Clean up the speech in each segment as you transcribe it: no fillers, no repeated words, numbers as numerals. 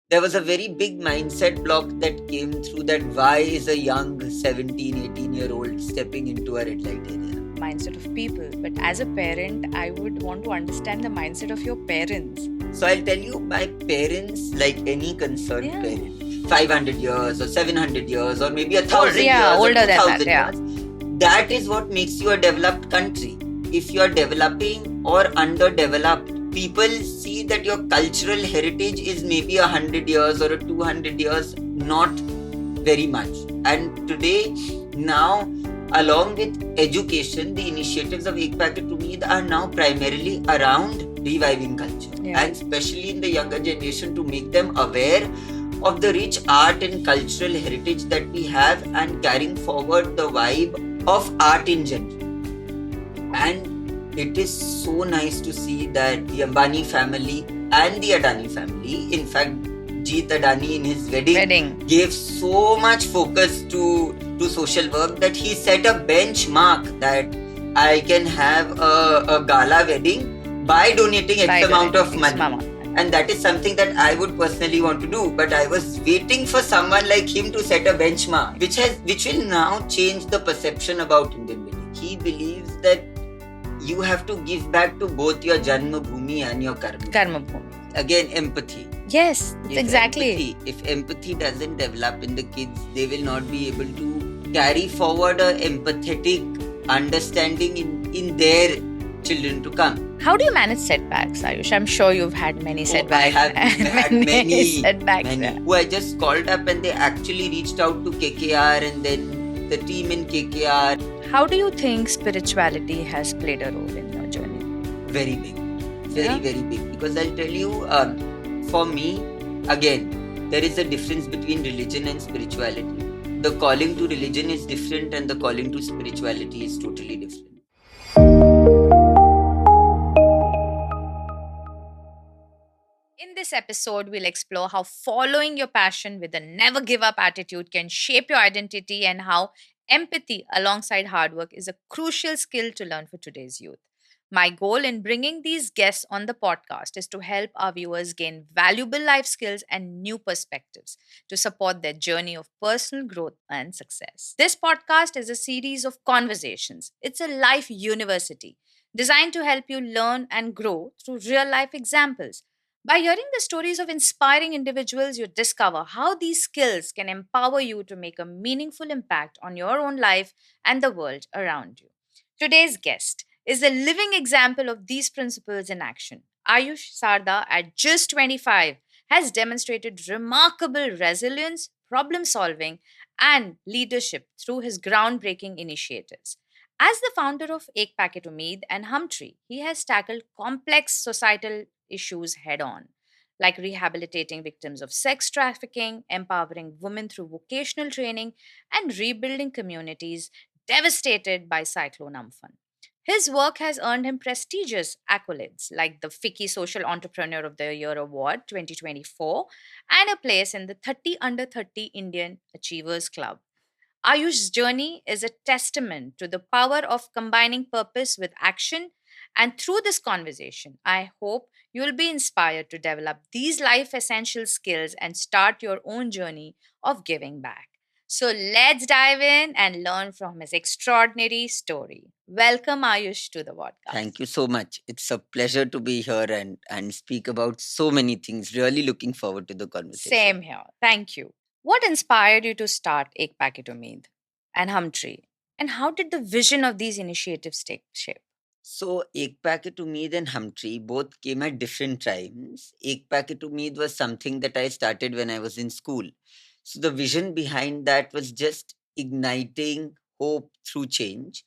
there was a very big mindset block that came through, that why is a young 17, 18-year-old stepping to a red light area? Mindset of people. But as a parent, I would want to understand the mindset of your parents. So I'll tell you, my parents, like any concerned Yeah. parent, 500 years or 700 years or maybe 1,000 yeah, years or older than that, 2,000 yeah. years, that is what makes you a developed country. If you are developing or underdeveloped, people see that your cultural heritage is maybe 100 years or 200 years, not very much. And today, now, along with education, the initiatives of Ek Packet Umeed are now primarily around reviving culture, Yeah. and especially in the younger generation, to make them aware of the rich art and cultural heritage that we have, and carrying forward the vibe of art in general. And it is so nice to see that the Ambani family and the Adani family, in fact, Jeet Adani in his wedding gave so much focus to social work that he set a benchmark that I can have a gala wedding by donating X amount of money. And that is something that I would personally want to do. But I was waiting for someone like him to set a benchmark, which will now change the perception about Indian wedding. He believes that you have to give back to both your Janma Bhumi and your Karma Bhumi. Again, empathy. Yes, exactly. If empathy doesn't develop in the kids, they will not be able to carry forward an empathetic understanding in their children to come. How do you manage setbacks, Ayush? I'm sure you've had many setbacks. I have had many setbacks. Many. Who I just called up and they actually reached out to KKR and then the team in KKR. How do you think spirituality has played a role in your journey? Very big. Very big. Because I'll tell you, for me, again, there is a difference between religion and spirituality. The calling to religion is different and the calling to spirituality is totally different. In this episode, we'll explore how following your passion with a never give up attitude can shape your identity, and how empathy alongside hard work is a crucial skill to learn for today's youth. My goal in bringing these guests on the podcast is to help our viewers gain valuable life skills and new perspectives to support their journey of personal growth and success. This podcast is a series of conversations. It's a life university designed to help you learn and grow through real life examples. By hearing the stories of inspiring individuals, you discover how these skills can empower you to make a meaningful impact on your own life and the world around you. Today's guest is a living example of these principles in action. Ayush Sarda, at just 25, has demonstrated remarkable resilience, problem solving, and leadership through his groundbreaking initiatives. As the founder of Ek Packet Umeed and Humtree, he has tackled complex societal issues head on, like rehabilitating victims of sex trafficking, empowering women through vocational training, and rebuilding communities devastated by Cyclone Amphan. His work has earned him prestigious accolades like the FICCI Social Entrepreneur of the Year Award 2024 and a place in the 30 Under 30 Indian Achievers Club. Ayush's journey is a testament to the power of combining purpose with action. And through this conversation, I hope you'll be inspired to develop these life essential skills and start your own journey of giving back. So let's dive in and learn from his extraordinary story. Welcome, Ayush, to the podcast. Thank you so much. It's a pleasure to be here and speak about so many things. Really looking forward to the conversation. Same here. Thank you. What inspired you to start Ek Packet Umeed and Humtree? And how did the vision of these initiatives take shape? So, Ek Packet Umeed and Humtree both came at different times. Ek Packet Umeed was something that I started when I was in school. So, the vision behind that was just igniting hope through change.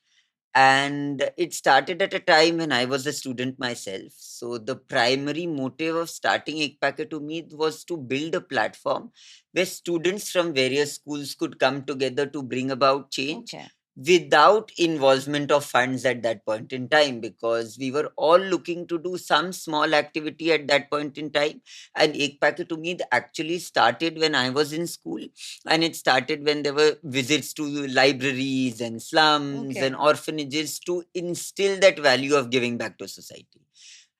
And it started at a time when I was a student myself. So, the primary motive of starting Ek Packet Umeed was to build a platform where students from various schools could come together to bring about change. Okay. Without involvement of funds at that point in time, because we were all looking to do some small activity at that point in time. And Ek Packet Umeed actually started when I was in school, and it started when there were visits to libraries and slums Okay. and orphanages to instill that value of giving back to society.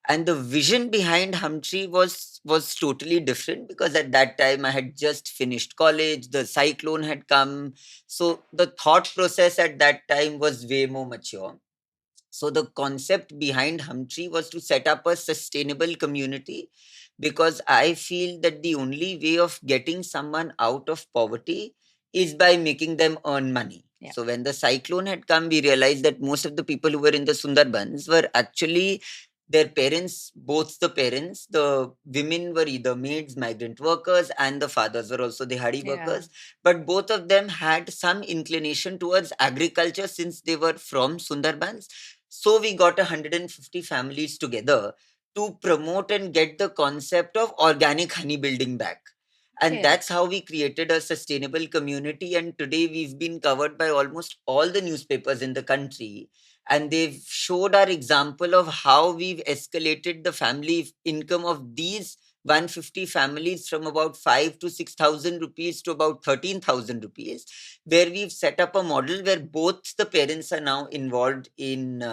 And the vision behind Humtree was totally different, because at that time I had just finished college, the cyclone had come. So the thought process at that time was way more mature. So the concept behind Humtree was to set up a sustainable community, because I feel that the only way of getting someone out of poverty is by making them earn money. Yeah. So when the cyclone had come, we realized that most of the people who were in the Sundarbans were actually their parents, both the parents, the women were either maids, migrant workers, and the fathers were also the dihadi workers. But both of them had some inclination towards agriculture since they were from Sundarbans. So we got 150 families together to promote and get the concept of organic honey building back. And that's how we created a sustainable community. And today we've been covered by almost all the newspapers in the country. And they've showed our example of how we've escalated the family income of these 150 families from about 5 to 6,000 rupees to about 13,000 rupees, where we've set up a model where both the parents are now involved in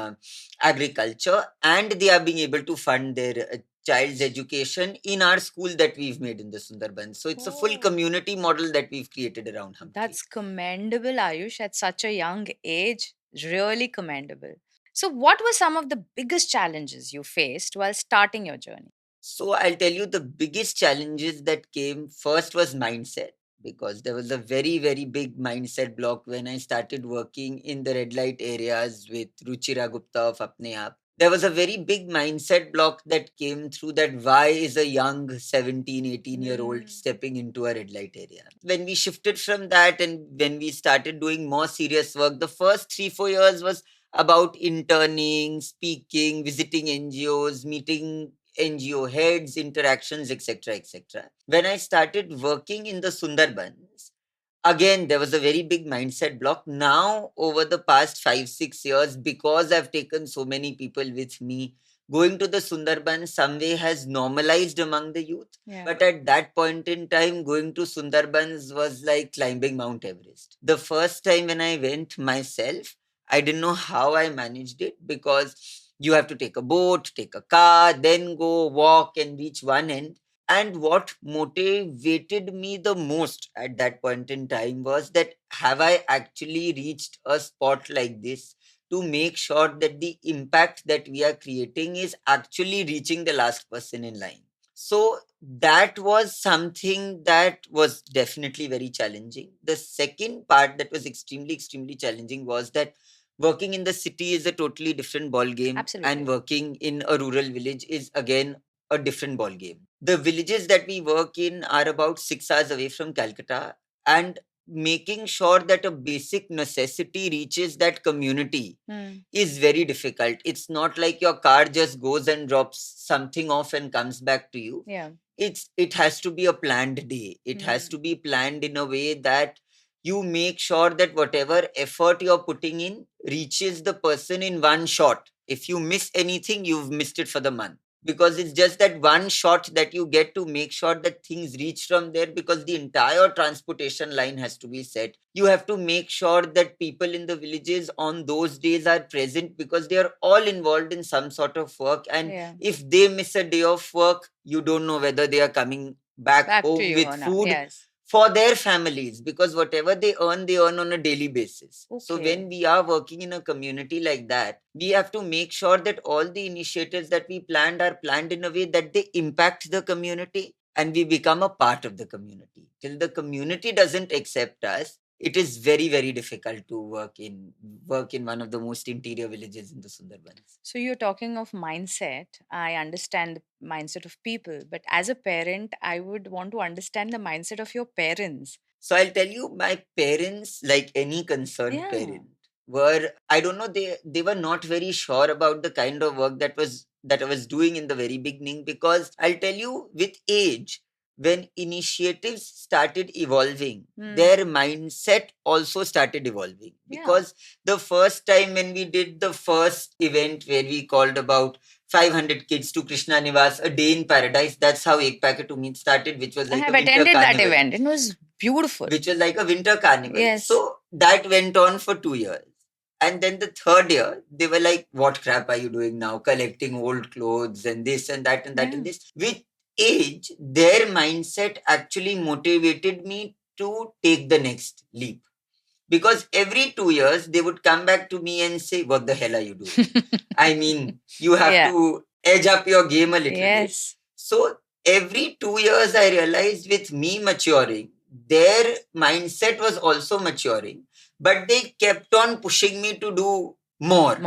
agriculture, and they are being able to fund their child's education in our school that we've made in the Sundarbans. So it's a full community model that we've created around Humphrey. That's commendable, Ayush, at such a young age. Really commendable. So, what were some of the biggest challenges you faced while starting your journey? So I'll tell you, the biggest challenges that came first was mindset, because there was a very, very big mindset block when I started working in the red light areas with Ruchira Gupta of Apne Aap. There was a very big mindset block that came through, that why is a young 17, 18-year-old stepping into a red light area? When we shifted from that and when we started doing more serious work, the first 3-4 years was about interning, speaking, visiting NGOs, meeting NGO heads, interactions, etc., etc. When I started working in the Sundarbans, again, there was a very big mindset block. Now, over the past 5-6 years, because I've taken so many people with me, going to the Sundarbans some way has normalized among the youth. Yeah. But at that point in time, going to Sundarbans was like climbing Mount Everest. The first time when I went myself, I didn't know how I managed it, because you have to take a boat, take a car, then go walk and reach one end. And what motivated me the most at that point in time was that, have I actually reached a spot like this to make sure that the impact that we are creating is actually reaching the last person in line? So that was something that was definitely very challenging. The second part that was extremely, extremely challenging was that working in the city is a totally different ball game. Absolutely. And working in a rural village is again a different ball game. The villages that we work in are about 6 hours away from Calcutta, and making sure that a basic necessity reaches that community is very difficult. It's not like your car just goes and drops something off and comes back to you. Yeah. It has to be a planned day. It has to be planned in a way that you make sure that whatever effort you're putting in reaches the person in one shot. If you miss anything, you've missed it for the month, because it's just that one shot that you get to make sure that things reach from there, because the entire transportation line has to be set. You have to make sure that people in the villages on those days are present, because they are all involved in some sort of work. And Yeah. if they miss a day of work, you don't know whether they are coming back to home you with or not. food Yes. for their families, because whatever they earn on a daily basis. So Okay. when we are working in a community like that, we have to make sure that all the initiatives that we planned are planned in a way that they impact the community and we become a part of the community. Till the community doesn't accept us, it is very, very difficult to work in one of the most interior villages in the Sundarbans. So you're talking of mindset. I understand the mindset of people, but as a parent, I would want to understand the mindset of your parents. So I'll tell you, my parents, like any concerned Yeah. parent, were, I don't know, they were not very sure about the kind of work that I was doing in the very beginning, because I'll tell you, with age, when initiatives started evolving, their mindset also started evolving. Yeah. Because the first time when we did the first event where we called about 500 kids to Krishna Nivas, a day in paradise, that's how Ek Packet Umeed started, which was I like have a winter attended that carnival. event. It was beautiful. Which was like a winter carnival. Yes. So that went on for 2 years. And then the third year, they were like, what crap are you doing now? Collecting old clothes and this and that and that and this. With age, their mindset actually motivated me to take the next leap. Because every 2 years, they would come back to me and say, what the hell are you doing? I mean, you have to edge up your game a little bit. So every 2 years, I realized with me maturing, their mindset was also maturing, but they kept on pushing me to do more and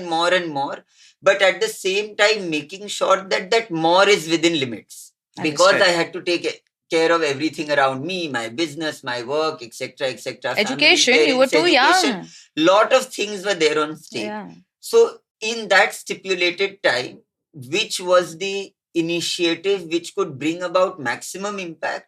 more and more. But at the same time, making sure that that more is within limits. Because I had to take care of everything around me, my business, my work, etc., etc. Education, family, you were parents, too education, young. Lot of things were there on stake. Yeah. So in that stipulated time, which was the initiative which could bring about maximum impact,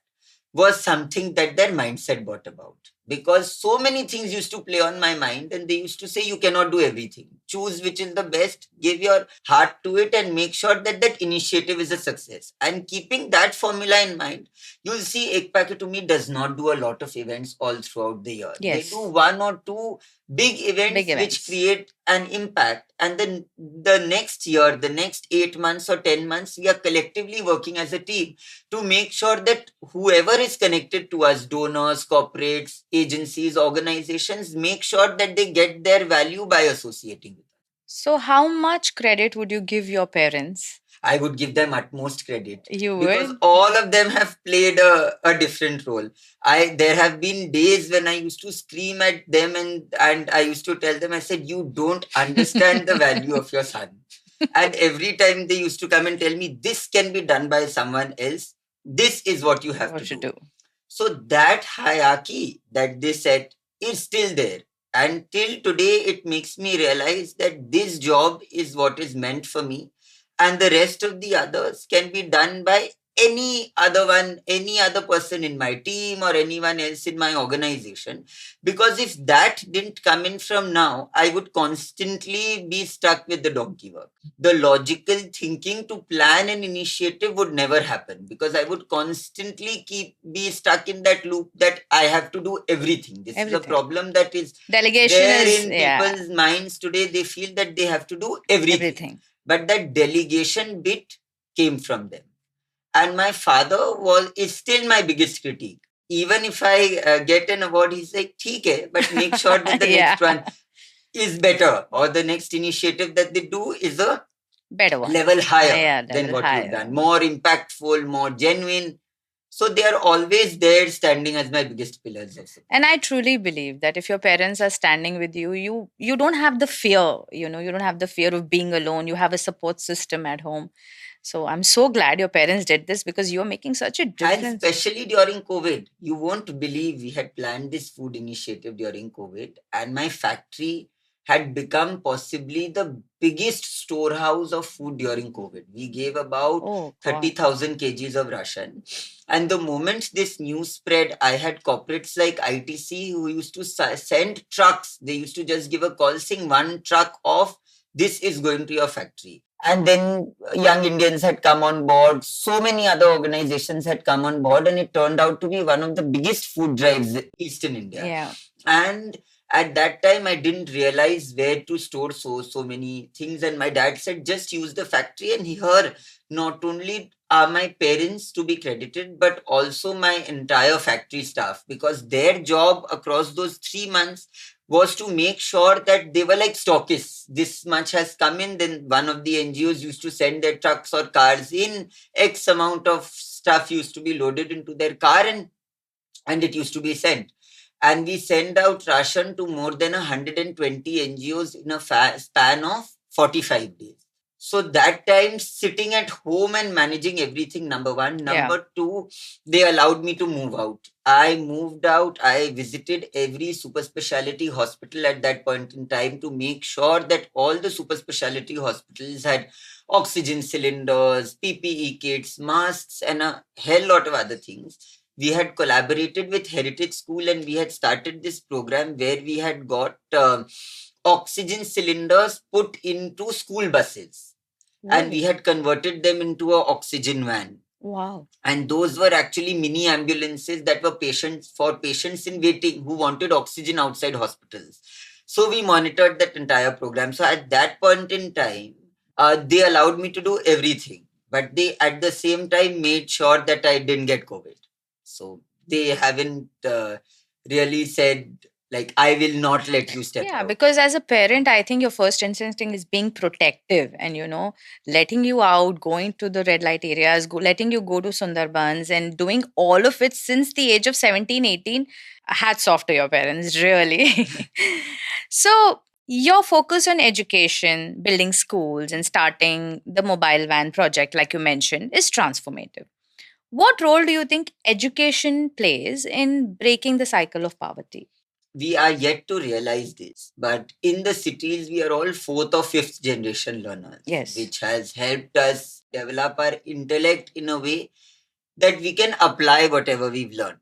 was something that their mindset brought about. Because so many things used to play on my mind, and they used to say, you cannot do everything. Choose which is the best, give your heart to it, and make sure that that initiative is a success. And keeping that formula in mind, you'll see Ek Packet to me does not do a lot of events all throughout the year. They do one or two big events which create an impact, and then the next year, the next 8 months or 10 months, we are collectively working as a team to make sure that whoever is connected to us, donors, corporates, agencies, organizations, make sure that they get their value by associating with us. So, how much credit would you give your parents? I would give them utmost credit. You because would? all of them have played a different role. There have been days when I used to scream at them, and I used to tell them, I said, you don't understand the value of your son. And every time they used to come and tell me, this can be done by someone else. This is what you have to do. So that hierarchy that they set is still there. And till today, it makes me realize that this job is what is meant for me, and the rest of the others can be done by any other one, any other person in my team or anyone else in my organization. Because if that didn't come in from now, I would constantly be stuck with the donkey work. The logical thinking to plan an initiative would never happen, because I would constantly be stuck in that loop that I have to do everything. This is a problem that is delegation there in people's minds today. They feel that they have to do everything. But that delegation bit came from them. And my father is still my biggest critique. Even if I get an award, he's like, "Theek hai, but make sure that the next one is better, or the next initiative that they do is a better one, level higher than what you've done, more impactful, more genuine." So they are always there, standing as my biggest pillars of support. And I truly believe that if your parents are standing with you, you don't have the fear, you don't have the fear of being alone. You have a support system at home. So I'm so glad your parents did this, because you're making such a difference. And especially during COVID, you won't believe we had planned this food initiative during COVID, and my factory had become possibly the biggest storehouse of food during COVID. We gave about 30,000 kgs of ration. And the moment this news spread, I had corporates like ITC who used to send trucks. They used to just give a call saying, one truck of this is going to your factory. And then Young Indians had come on board. So many other organizations had come on board, and it turned out to be one of the biggest food drives in Eastern India. Yeah. And at that time, I didn't realize where to store so many things. And my dad said, just use the factory. And here, not only are my parents to be credited, but also my entire factory staff, because their job across those 3 months was to make sure that they were like stockists. This much has come in, then one of the NGOs used to send their trucks or cars in, X amount of stuff used to be loaded into their car, and it used to be sent. And we send out ration to more than 120 NGOs in a span of 45 days. So that time, sitting at home and managing everything, number one. Number two, they allowed me to move out. I moved out. I visited every super specialty hospital at that point in time to make sure that all the super specialty hospitals had oxygen cylinders, PPE kits, masks, and a hell lot of other things. We had collaborated with Heritage School, and we had started this program where we had got oxygen cylinders put into school buses. And we had converted them into an oxygen van. Wow. And those were actually mini ambulances that were for patients in waiting who wanted oxygen outside hospitals. So we monitored that entire program. So at that point in time, they allowed me to do everything, but they at the same time made sure that I didn't get COVID. So they haven't really said, like, I will not let you step out. Because as a parent, I think your first instinct is being protective and, letting you out, going to the red light areas, letting you go to Sundarbans and doing all of it since the age of 17, 18. Hats off to your parents, really. So, your focus on education, building schools, and starting the mobile van project, like you mentioned, is transformative. What role do you think education plays in breaking the cycle of poverty? We are yet to realize this, but in the cities, we are all fourth or fifth generation learners. Yes. Which has helped us develop our intellect in a way that we can apply whatever we've learned.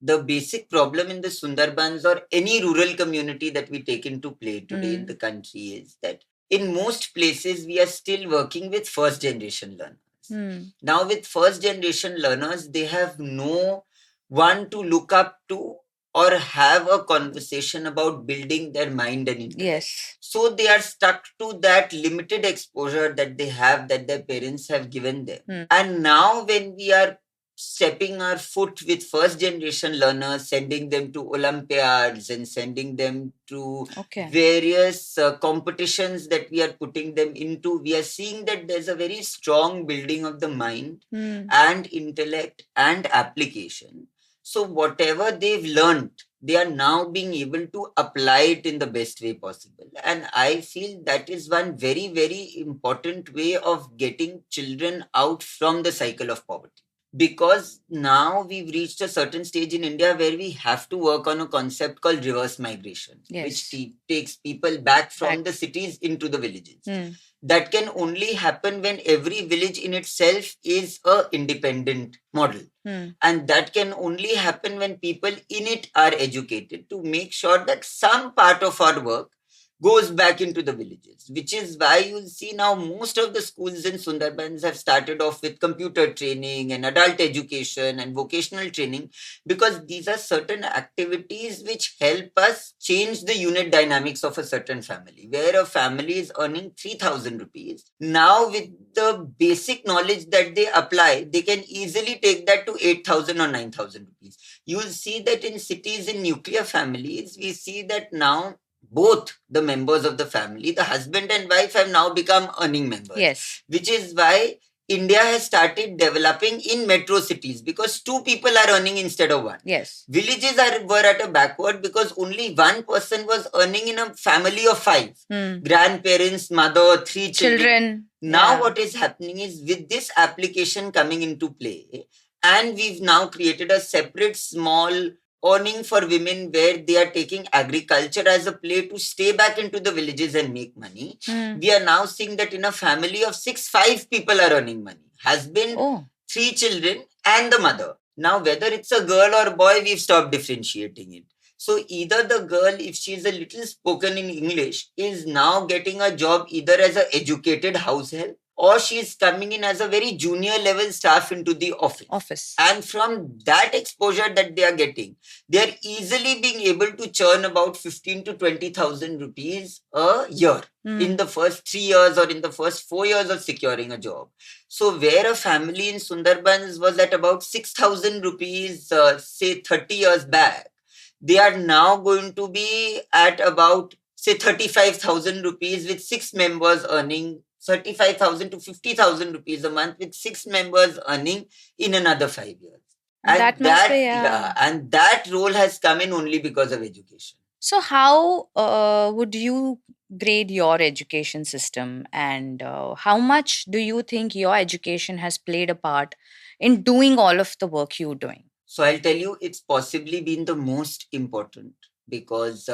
The basic problem in the Sundarbans or any rural community that we take into play today in the country is that in most places we are still working with first generation learners. Now, with first generation learners, they have no one to look up to or have a conversation about building their mind and intellect. Yes. So they are stuck to that limited exposure that they have, that their parents have given them. And now when we are stepping our foot with first generation learners, sending them to Olympiads and sending them to various competitions that we are putting them into, we are seeing that there's a very strong building of the mind and intellect and application. So whatever they've learned, they are now being able to apply it in the best way possible. And I feel that is one very, very important way of getting children out from the cycle of poverty. Because now we've reached a certain stage in India where we have to work on a concept called reverse migration, which takes people back from the cities into the villages. That can only happen when every village in itself is a independent model. And that can only happen when people in it are educated to make sure that some part of our work goes back into the villages, which is why you'll see now most of the schools in Sundarbans have started off with computer training and adult education and vocational training, because these are certain activities which help us change the unit dynamics of a certain family. Where a family is earning 3,000 rupees, now with the basic knowledge that they apply, they can easily take that to 8,000 or 9,000 rupees. You will see that in cities, in nuclear families, we see that now both the members of the family, the husband and wife, have now become earning members. Yes. Which is why India has started developing in metro cities, because two people are earning instead of one. Yes. Villages were at a backward because only one person was earning in a family of five. Grandparents, mother, three children. Now what is happening is, with this application coming into play, and we've now created a separate small earning for women where they are taking agriculture as a play to stay back into the villages and make money. We are now seeing that in a family of 6, 5 people are earning money. Husband, 3 children, and the mother. Now, whether it's a girl or boy, we've stopped differentiating it. So either the girl, if she's a little spoken in English, is now getting a job either as an educated house help, or she's coming in as a very junior level staff into the office. And from that exposure that they are getting, they are easily being able to churn about 15 to 20,000 rupees a year in the first 3 years or in the first 4 years of securing a job. So where a family in Sundarbans was at about 6,000 rupees, say 30 years back, they are now going to be at about, say, 35,000 rupees, with 6 members earning 35,000 to 50,000 rupees a month, with 6 members earning in another 5 years. And and that role has come in only because of education. So how would you grade your education system, and how much do you think your education has played a part in doing all of the work you're doing? So I'll tell you, it's possibly been the most important, because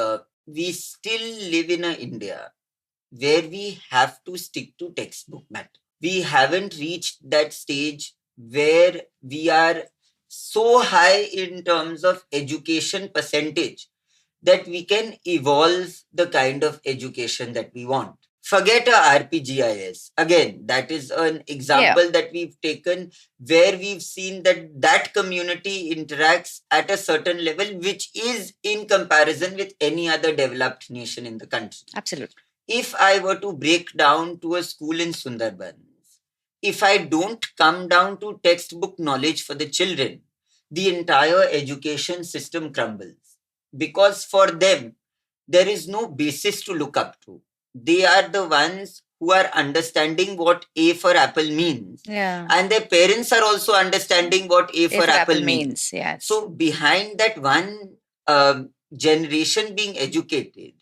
we still live in India where we have to stick to textbook matter. We haven't reached that stage where we are so high in terms of education percentage that we can evolve the kind of education that we want. Forget a RPGIS. Again, that is an example that we've taken where we've seen that community interacts at a certain level, which is in comparison with any other developed nation in the country. Absolutely. If I were to break down to a school in Sundarbans, if I don't come down to textbook knowledge for the children, the entire education system crumbles. Because for them, there is no basis to look up to. They are the ones who are understanding what A for apple means. Yeah. And their parents are also understanding what A for apple means. Yes. So behind that one generation being educated,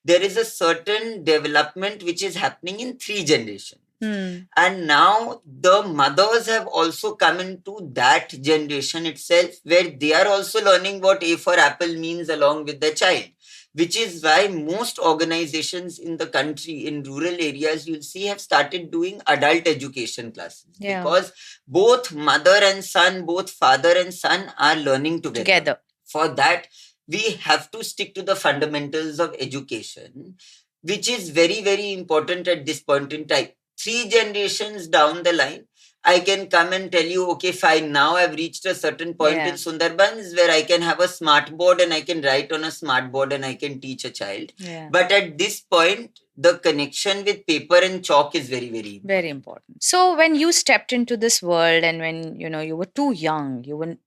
there is a certain development which is happening in 3 generations. And now the mothers have also come into that generation itself, where they are also learning what A for apple means along with the child. Which is why most organizations in the country, in rural areas, you'll see have started doing adult education classes. Yeah. Because both mother and son, both father and son are learning together. For that, we have to stick to the fundamentals of education, which is very, very important at this point in time. 3 generations down the line, I can come and tell you, okay, fine, now I've reached a certain point in Sundarbans where I can have a smart board and I can write on a smart board and I can teach a child. Yeah. But at this point, the connection with paper and chalk is very, very important. Very important. So when you stepped into this world and when, you were too young, you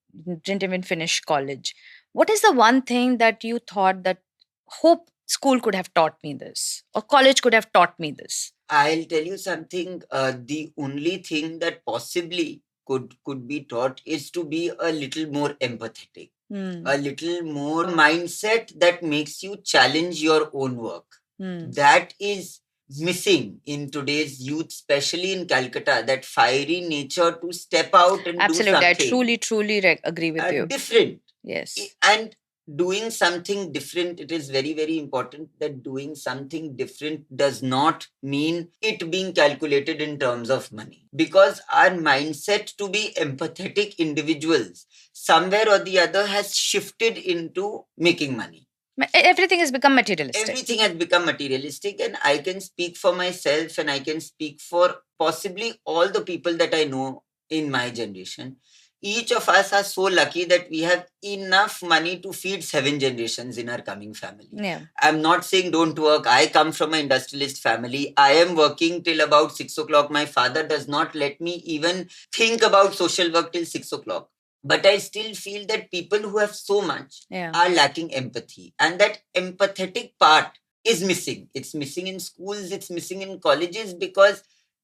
didn't even finish college, what is the one thing that you thought that hope school could have taught me this or college could have taught me this? I'll tell you something. The only thing that possibly could be taught is to be a little more empathetic, a little more mindset that makes you challenge your own work. That is missing in today's youth, especially in Calcutta, that fiery nature to step out and do something. Absolutely, I truly agree with you. Different. Yes. And doing something different, it is very, very important that doing something different does not mean it being calculated in terms of money. Because our mindset to be empathetic individuals, somewhere or the other, has shifted into making money. Everything has become materialistic. Everything has become materialistic, and I can speak for myself and I can speak for possibly all the people that I know in my generation. Each of us are so lucky that we have enough money to feed 7 generations in our coming family. Yeah. I'm not saying don't work. I come from an industrialist family. I am working till about 6 o'clock. My father does not let me even think about social work till 6 o'clock. But I still feel that people who have so much are lacking empathy. And that empathetic part is missing. It's missing in schools. It's missing in colleges, because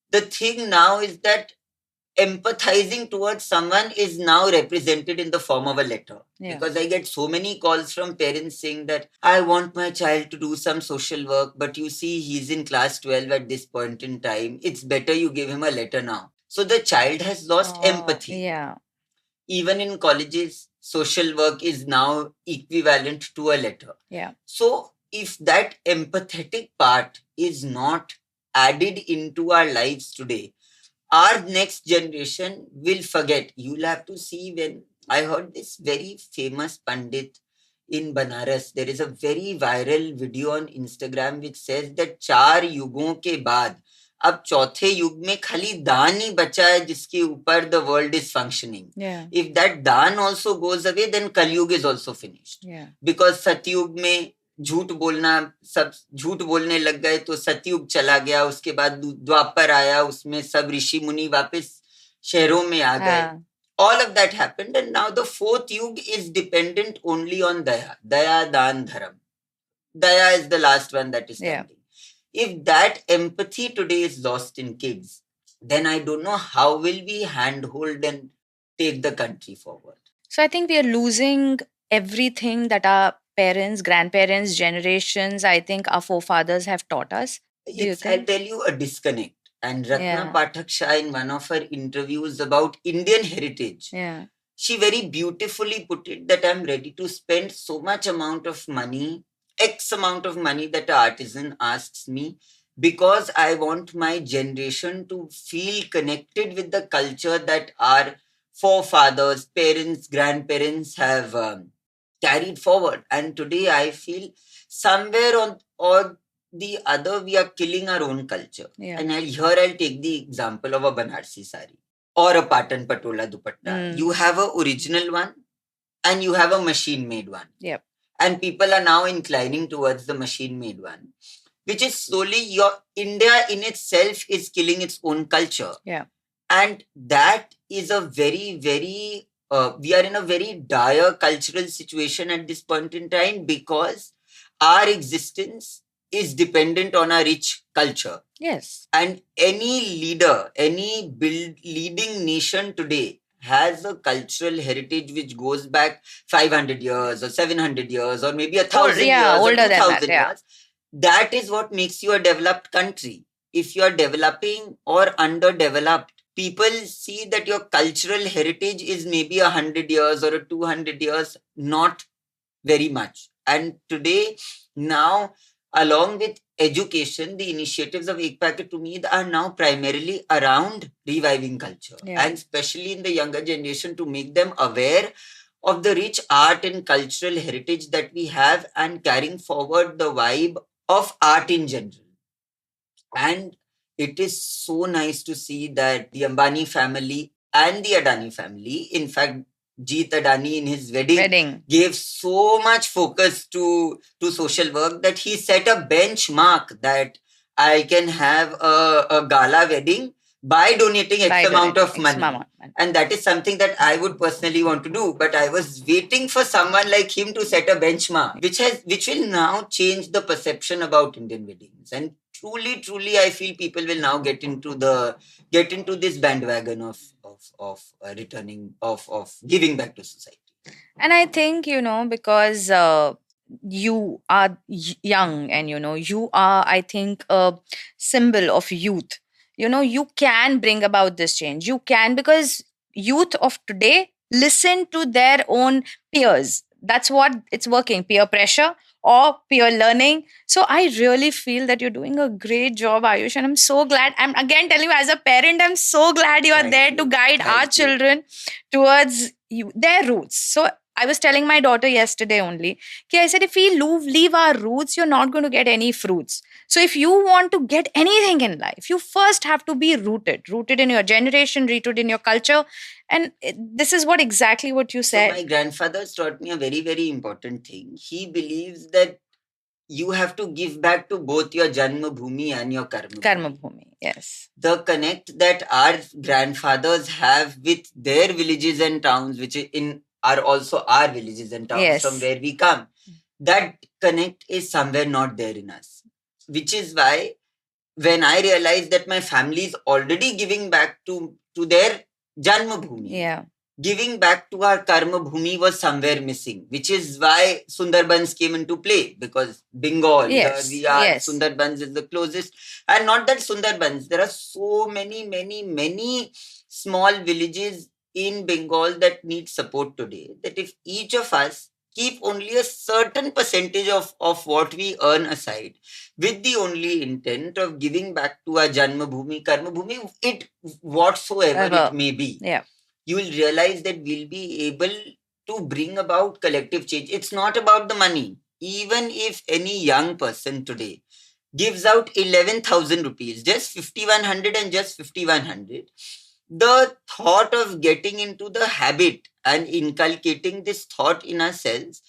the thing now is that empathizing towards someone is now represented in the form of a letter. Yeah. Because I get so many calls from parents saying that I want my child to do some social work, but you see he's in class 12 at this point in time. It's better you give him a letter now. So the child has lost empathy. Yeah. Even in colleges, social work is now equivalent to a letter. Yeah. So if that empathetic part is not added into our lives today, our next generation will forget. You'll have to see, when I heard this very famous Pandit in Banaras, there is a very viral video on Instagram which says that 4 युगों के बाद अब चौथे युग में खाली दान ही बचा है जिसके ऊपर the world is functioning. Yeah. If that दान also goes away, then Kalyug is also finished. Yeah. Because सतयुग में झूठ बोलना, सब झूठ बोलने लग गए तो सतयुग चला गया. उसके बाद द्वापर आया, उसमें सब ऋषि मुनि वापस शहरों में आ गए. All of that happened, and now the 4th yug is dependent only on daya. Daya, dan, dharam. Daya is the last one that is standing. If that empathy today is lost in kids, then I don't know how will we handhold and take the country forward. So I think we are losing everything that our parents, grandparents, generations, I think our forefathers have taught us. I'll tell you a disconnect. And Ratna Pathak Shah, in one of her interviews about Indian heritage, she very beautifully put it that I'm ready to spend so much amount of money, X amount of money that an artisan asks me, because I want my generation to feel connected with the culture that our forefathers, parents, grandparents have carried forward. And today I feel somewhere on or the other, we are killing our own culture. Yeah. And I'll take the example of a Banarsi sari or a Patan Patola dupatta. You have a original one and you have a machine made one. Yep. And people are now inclining towards the machine made one, which is slowly your India in itself is killing its own culture. Yeah. And that is a very, very, we are in a very dire cultural situation at this point in time because our existence is dependent on our rich culture. Yes. And any leader, any leading nation today has a cultural heritage which goes back 500 years or 700 years or maybe 1,000 years or 2,000 years. That is what makes you a developed country. If you are developing or underdeveloped, people see that your cultural heritage is maybe 100 years or 200 years, not very much. And today, now, along with education, the initiatives of Ek Packet Umeed are now primarily around reviving culture, and especially in the younger generation to make them aware of the rich art and cultural heritage that we have and carrying forward the vibe of art in general. And it is so nice to see that the Ambani family and the Adani family, in fact, Jeet Adani in his wedding gave so much focus to social work that he set a benchmark that I can have a gala wedding by donating X amount of money. And that is something that I would personally want to do. But I was waiting for someone like him to set a benchmark, which will now change the perception about Indian weddings. And truly, I feel people will now get into this bandwagon of returning of giving back to society. And I think, because you are young and, you are, I think, a symbol of youth. You can bring about this change. You can, because youth of today listen to their own peers. That's what it's working, peer pressure or peer learning. So I really feel that you're doing a great job, Ayush, and I'm so glad. I'm again telling you, as a parent, I'm so glad you are there to guide our children towards their roots. So I was telling my daughter yesterday only, I said, if we leave our roots, you're not going to get any fruits. So if you want to get anything in life, you first have to be rooted in your generation, rooted in your culture. And this is exactly what you said. So my grandfather taught me a very, very important thing. He believes that you have to give back to both your Janma Bhumi and your Karma Bhumi. Yes. The connect that our grandfathers have with their villages and towns, which are also our villages and towns from where we come, that connect is somewhere not there in us. Which is why when I realized that my family is already giving back to their Janma Bhumi, giving back to our Karma Bhumi was somewhere missing, which is why Sundarbans came into play, because Bengal, Sundarbans is the closest. And not that Sundarbans, there are so many small villages in Bengal that need support today, that if each of us keep only a certain percentage of what we earn aside, with the only intent of giving back to our Janma Bhumi, Karma Bhumi, it whatsoever it may be, you will realize that we'll be able to bring about collective change. It's not about the money. Even if any young person today gives out 11,000 rupees, just 5,100 and just 5,100, the thought of getting into the habit and inculcating this thought in ourselves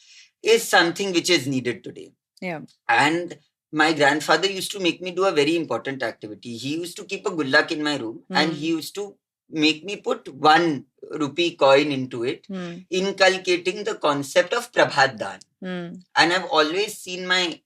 is something which is needed today. Yeah. And my grandfather used to make me do a very important activity. He used to keep a gullak in my room and he used to make me put 1 rupee coin into it, inculcating the concept of Prabhat Daan. And I've always seen my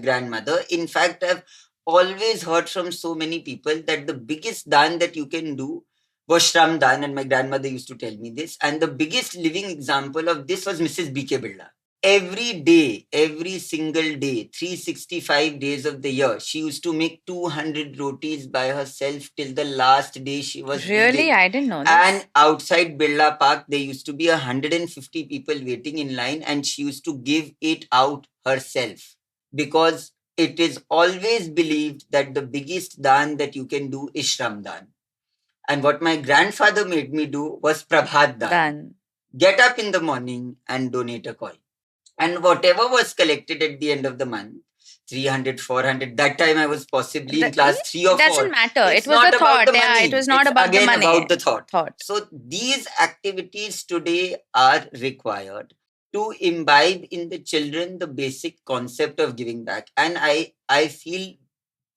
grandmother. In fact, I've always heard from so many people that the biggest daan that you can do was Shram Daan, and my grandmother used to tell me this. And the biggest living example of this was Mrs. B.K. Birla. Every day, every single day, 365 days of the year, she used to make 200 rotis by herself till the last day she was Really? I didn't know this. And outside Birla Park, there used to be 150 people waiting in line, and she used to give it out herself, because it is always believed that the biggest daan that you can do is Shram Daan. And what my grandfather made me do was Prabhat Daan. Get up in the morning and donate a coin. And whatever was collected at the end of the month, 300, 400. That time I was possibly in class 3 or 4. Doesn't matter. It's it was not the about thought. the money. Yeah, it was not It's about again the money. about the thought. Thought. So these activities today are required to imbibe in the children the basic concept of giving back. And I feel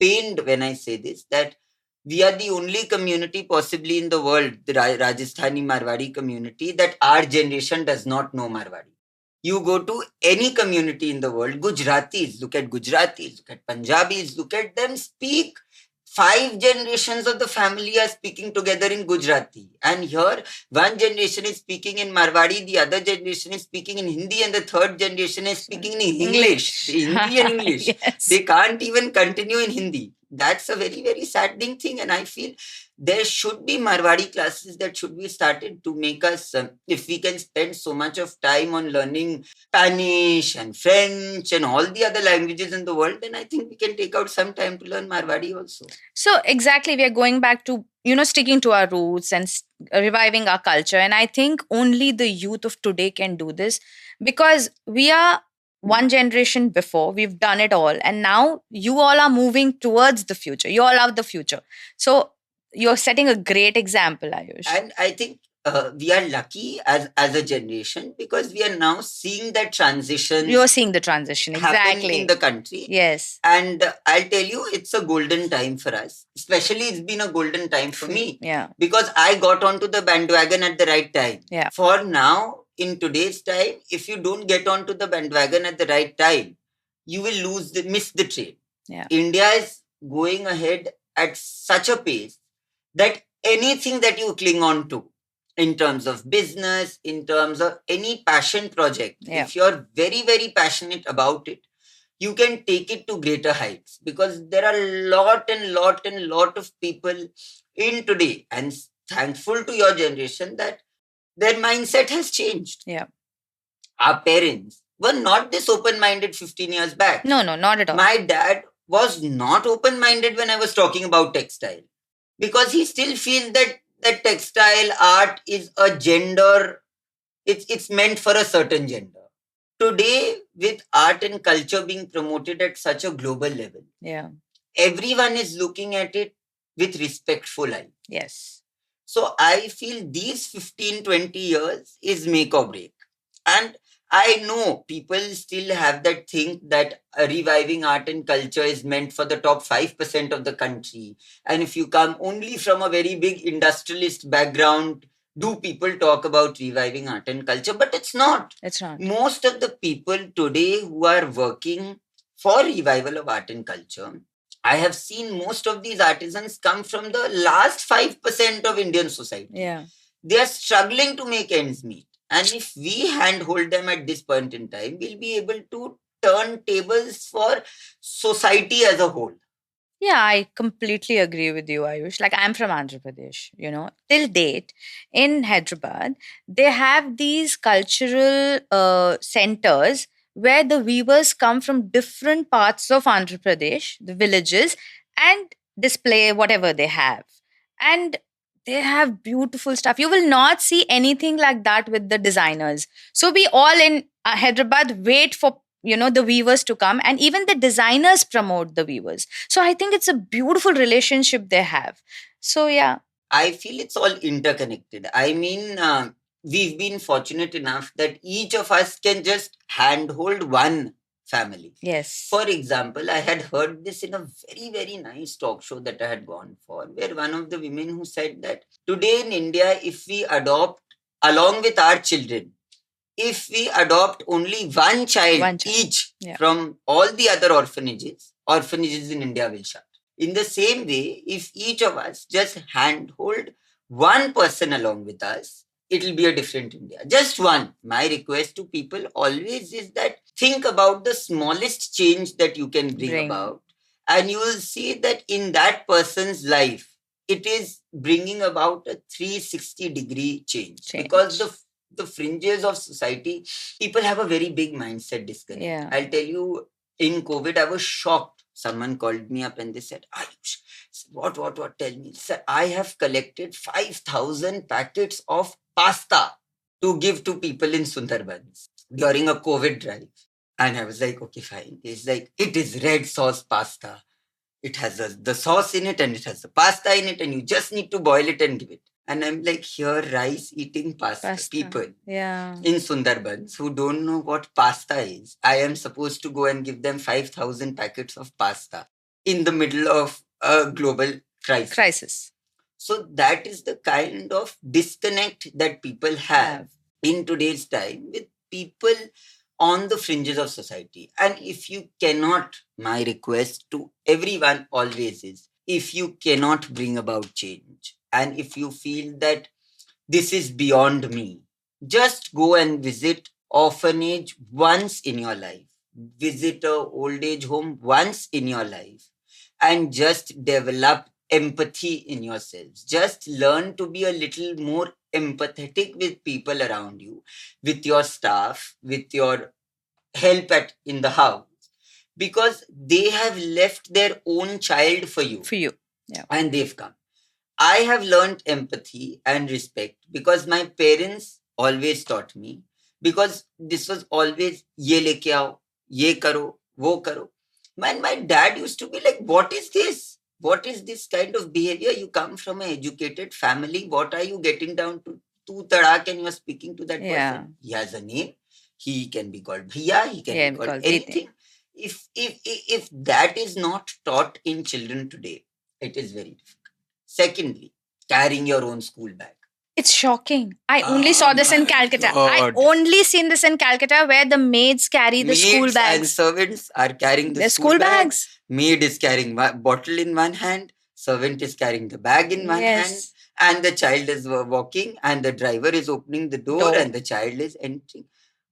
pained when I say this, that we are the only community possibly in the world, the Rajasthani Marwari community, that our generation does not know Marwari. You go to any community in the world, Gujaratis, look at Punjabis, look at them speak. 5 generations of the family are speaking together in Gujarati. And here, one generation is speaking in Marwari, the other generation is speaking in Hindi, and the third generation is speaking in English. Hindi and English. Yes. They can't even continue in Hindi. That's a very, very saddening thing. And I feel there should be Marwari classes that should be started to make us, if we can spend so much of time on learning Spanish and French and all the other languages in the world, then I think we can take out some time to learn Marwari also. So exactly, we are going back to, sticking to our roots and reviving our culture. And I think only the youth of today can do this, because we are one generation before, we've done it all. And now you all are moving towards the future. You all are the future. So you're setting a great example, Ayush. And I think we are lucky as a generation, because we are now seeing that transition. You're seeing the transition, exactly, in the country. Yes. And I'll tell you, it's a golden time for us. Especially, it's been a golden time for me. Yeah. Because I got onto the bandwagon at the right time. Yeah. For now, in today's time, if you don't get onto the bandwagon at the right time, you will miss the train. Yeah. India is going ahead at such a pace that anything that you cling on to, in terms of business, in terms of any passion project, if you're very, very passionate about it, you can take it to greater heights, because there are lot of people in today, and thankful to your generation that their mindset has changed. Yeah. Our parents were not this open-minded 15 years back. No, not at all. My dad was not open-minded when I was talking about textile, because he still feels that textile art is a gender, it's meant for a certain gender. Today, with art and culture being promoted at such a global level, everyone is looking at it with respectful eye. Yes. So I feel these 15, 20 years is make or break. And I know people still have that think that reviving art and culture is meant for the top 5% of the country. And if you come only from a very big industrialist background, do people talk about reviving art and culture? But it's not. It's not. Most of the people today who are working for revival of art and culture, I have seen most of these artisans come from the last 5% of Indian society. Yeah. They are struggling to make ends meet. And if we handhold them at this point in time, we'll be able to turn tables for society as a whole. Yeah, I completely agree with you, Ayush. Like, I'm from Andhra Pradesh, till date in Hyderabad, they have these cultural centers where the weavers come from different parts of Andhra Pradesh, the villages, and display whatever they have. And they have beautiful stuff. You will not see anything like that with the designers. So we all in Hyderabad wait for the weavers to come, and even the designers promote the weavers. So I think it's a beautiful relationship they have. So yeah, I feel it's all interconnected. I mean, we've been fortunate enough that each of us can just handhold one family. Yes. For example, I had heard this in a very, very nice talk show that I had gone for, where one of the women who said that today in India, if we adopt along with our children, if we adopt only one child each from all the other orphanages in India will shut. In the same way, if each of us just handhold one person along with us, it will be a different India. Just one. My request to people always is that think about the smallest change that you can bring about, and you will see that in that person's life, it is bringing about a 360-degree change. Because the fringes of society, people have a very big mindset disconnect. Yeah. I'll tell you, in COVID, I was shocked. Someone called me up and they said, Ayush, what, tell me. Sir, I have collected 5,000 packets of pasta to give to people in Sundarbans during a COVID drive. And I was like, okay, fine. It's like, it is red sauce pasta. It has the sauce in it and it has the pasta in it, and you just need to boil it and give it. And I'm like, here, rice eating pasta people in Sundarbans who don't know what pasta is. I am supposed to go and give them 5,000 packets of pasta in the middle of a global crisis. So that is the kind of disconnect that people have in today's time with people on the fringes of society. And if you cannot, my request to everyone always is, if you cannot bring about change and if you feel that this is beyond me, just go and visit orphanage once in your life. Visit a old age home once in your life and just develop empathy in yourselves. Just learn to be a little more empathetic with people around you, with your staff, with your help at in the house, because they have left their own child for you. And they've come. I have learned empathy and respect because my parents always taught me, because this was always ye leke aao, ye karo, wo karo. My dad used to be like, what is this? What is this kind of behavior? You come from an educated family. What are you getting down to? Tu tadak, and you are speaking to that person. He has a name. He can be called Bhiya. He can be called anything. If that is not taught in children today, it is very difficult. Secondly, carrying your own school bag. It's shocking. I only saw this in Calcutta. I God. only seen this in Calcutta where the maids carry the school Maids and bags. servants are carrying the The school school bags. bags. Maid is carrying bottle in one hand. Servant is carrying the bag in one hand. And the child is walking and the driver is opening the door and the child is entering.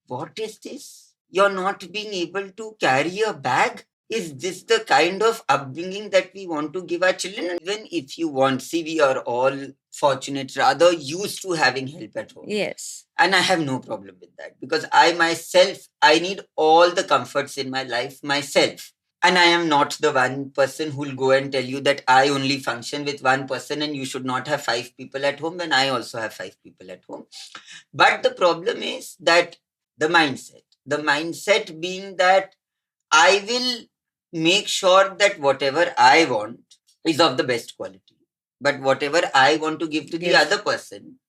What is this? You're not being able to carry a bag? Is this the kind of upbringing that we want to give our children? Even if you want, see, we are all fortunate, rather used to having help at home. Yes. And I have no problem with that, because I myself, I need all the comforts in my life myself. And I am not the one person who will go and tell you that I only function with one person and you should not have 5 people at home when I also have 5 people at home. But the problem is that the mindset being that I will make sure that whatever I want is of the best quality. But whatever I want to give to the other person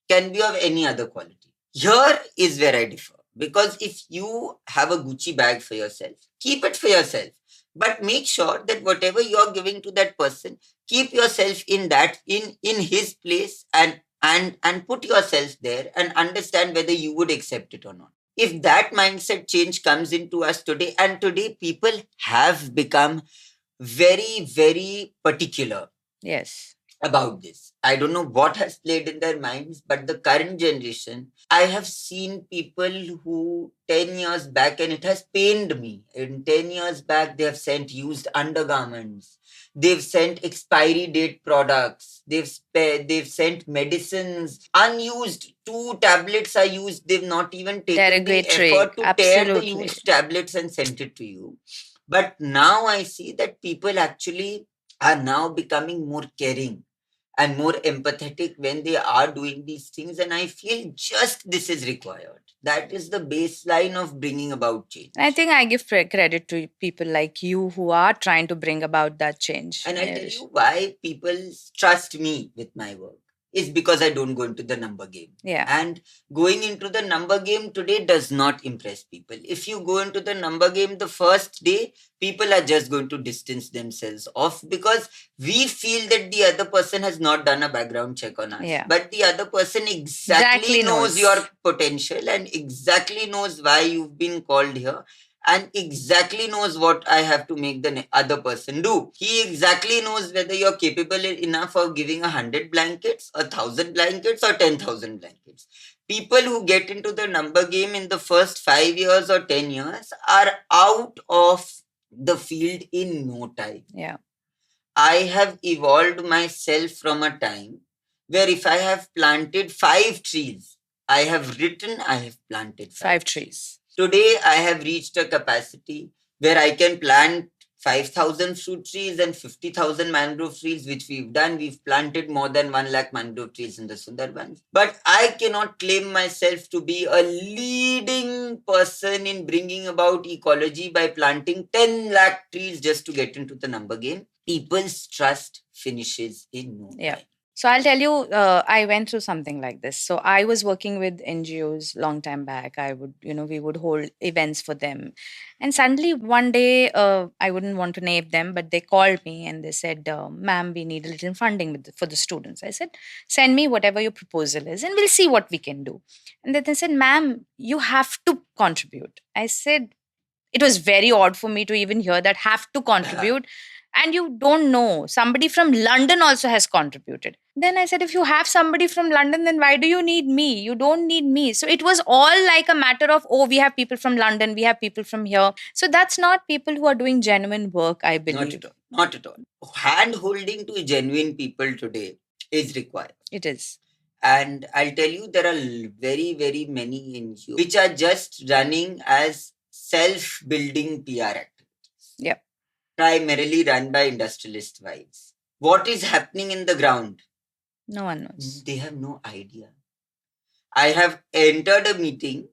can be of any other quality. Here is where I differ. Because if you have a Gucci bag for yourself, keep it for yourself. But make sure that whatever you're giving to that person, keep yourself in that, in his place, and put yourself there and understand whether you would accept it or not. If that mindset change comes into us today, and today people have become very, very particular about this. I don't know what has played in their minds, but the current generation, I have seen people who 10 years back, and it has pained me, in 10 years back, they have sent used undergarments. They've sent expiry date products. They've sent medicines unused. 2 tablets are used. They've not even taken the effort to tear the used tablets and sent it to you. But now I see that people actually are now becoming more caring and more empathetic when they are doing these things. And I feel just this is required. That is the baseline of bringing about change. I think I give credit to people like you who are trying to bring about that change. And I'll tell you why people trust me with my work is because I don't go into the number game. And going into the number game today does not impress people. If you go into the number game the first day, people are just going to distance themselves off, because we feel that the other person has not done a background check on us. But the other person exactly knows your potential and exactly knows why you've been called here, and exactly knows what I have to make the other person do. He exactly knows whether you're capable enough of giving 100 blankets, 1,000 blankets, or 10,000 blankets. People who get into the number game in the first 5 years or 10 years are out of the field in no time. I have evolved myself from a time where if I have planted 5 trees, I have planted 5 trees. Today, I have reached a capacity where I can plant 5,000 fruit trees and 50,000 mangrove trees, which we've done. We've planted more than 1 lakh mangrove trees in the Sundarbans. But I cannot claim myself to be a leading person in bringing about ecology by planting 10 lakh trees just to get into the number game. People's trust finishes in no time. So I'll tell you, I went through something like this. So I was working with NGOs long time back. We would hold events for them. And suddenly one day, I wouldn't want to name them, but they called me and they said, ma'am, we need a little funding for the students. I said, send me whatever your proposal is and we'll see what we can do. And then they said, ma'am, you have to contribute. I said, it was very odd for me to even hear that have to contribute. And you don't know, somebody from London also has contributed. Then I said, if you have somebody from London, then why do you need me? You don't need me. So it was all like a matter of, oh, we have people from London, we have people from here. So that's not people who are doing genuine work, I believe. Not at all. Not at all. Hand holding to genuine people today is required. It is. And I'll tell you, there are very, very many NGOs which are just running as self-building PR activities. Yep. Primarily run by industrialist wives. What is happening in the ground? No one knows. They have no idea. I have entered a meeting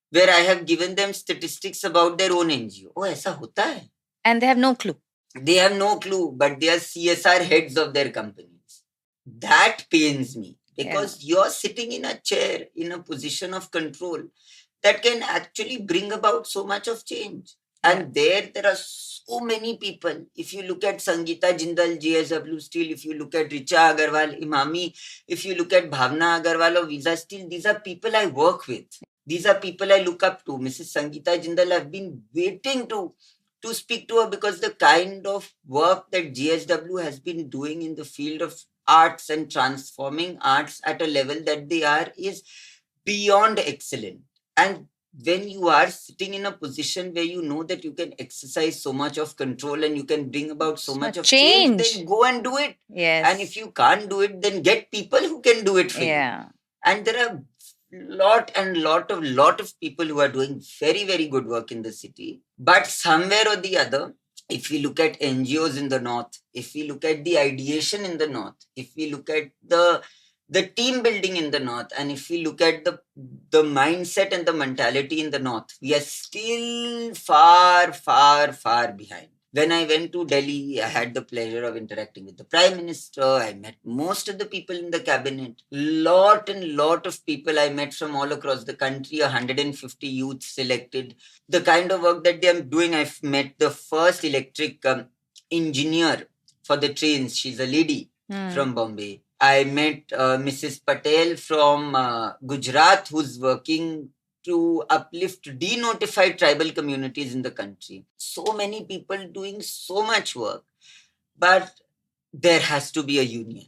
where I have given them statistics about their own NGO. Oh, aisa hota hai? And they have no clue. They have no clue, but they are CSR heads of their companies. That pains me because you're sitting in a chair in a position of control that can actually bring about so much of change. And there are so many people. If you look at Sangeeta Jindal, JSW Steel, if you look at Richa Agarwal, Imami, if you look at Bhavna Agarwal of Visa Steel, these are people I work with. These are people I look up to. Mrs. Sangeeta Jindal, I've been waiting to speak to her because the kind of work that JSW has been doing in the field of arts and transforming arts at a level that they are is beyond excellent. And when you are sitting in a position where you know that you can exercise so much of control and you can bring about so much of change, then go and do it. Yes. And if you can't do it, then get people who can do it for you. And there are lot of people who are doing very, very good work in the city. But somewhere or the other, if we look at NGOs in the north, if we look at the ideation in the north, if we look at the team building in the north, and if we look at the mindset and the mentality in the north, we are still far, far, far behind. When I went to Delhi, I had the pleasure of interacting with the Prime Minister. I met most of the people in the cabinet. Lot of people I met from all across the country, 150 youth selected. The kind of work that they are doing, I've met the first electric engineer for the trains. She's a lady from Bombay. I met Mrs. Patel from Gujarat, who's working to uplift denotified tribal communities in the country. So many people doing so much work, but there has to be a union.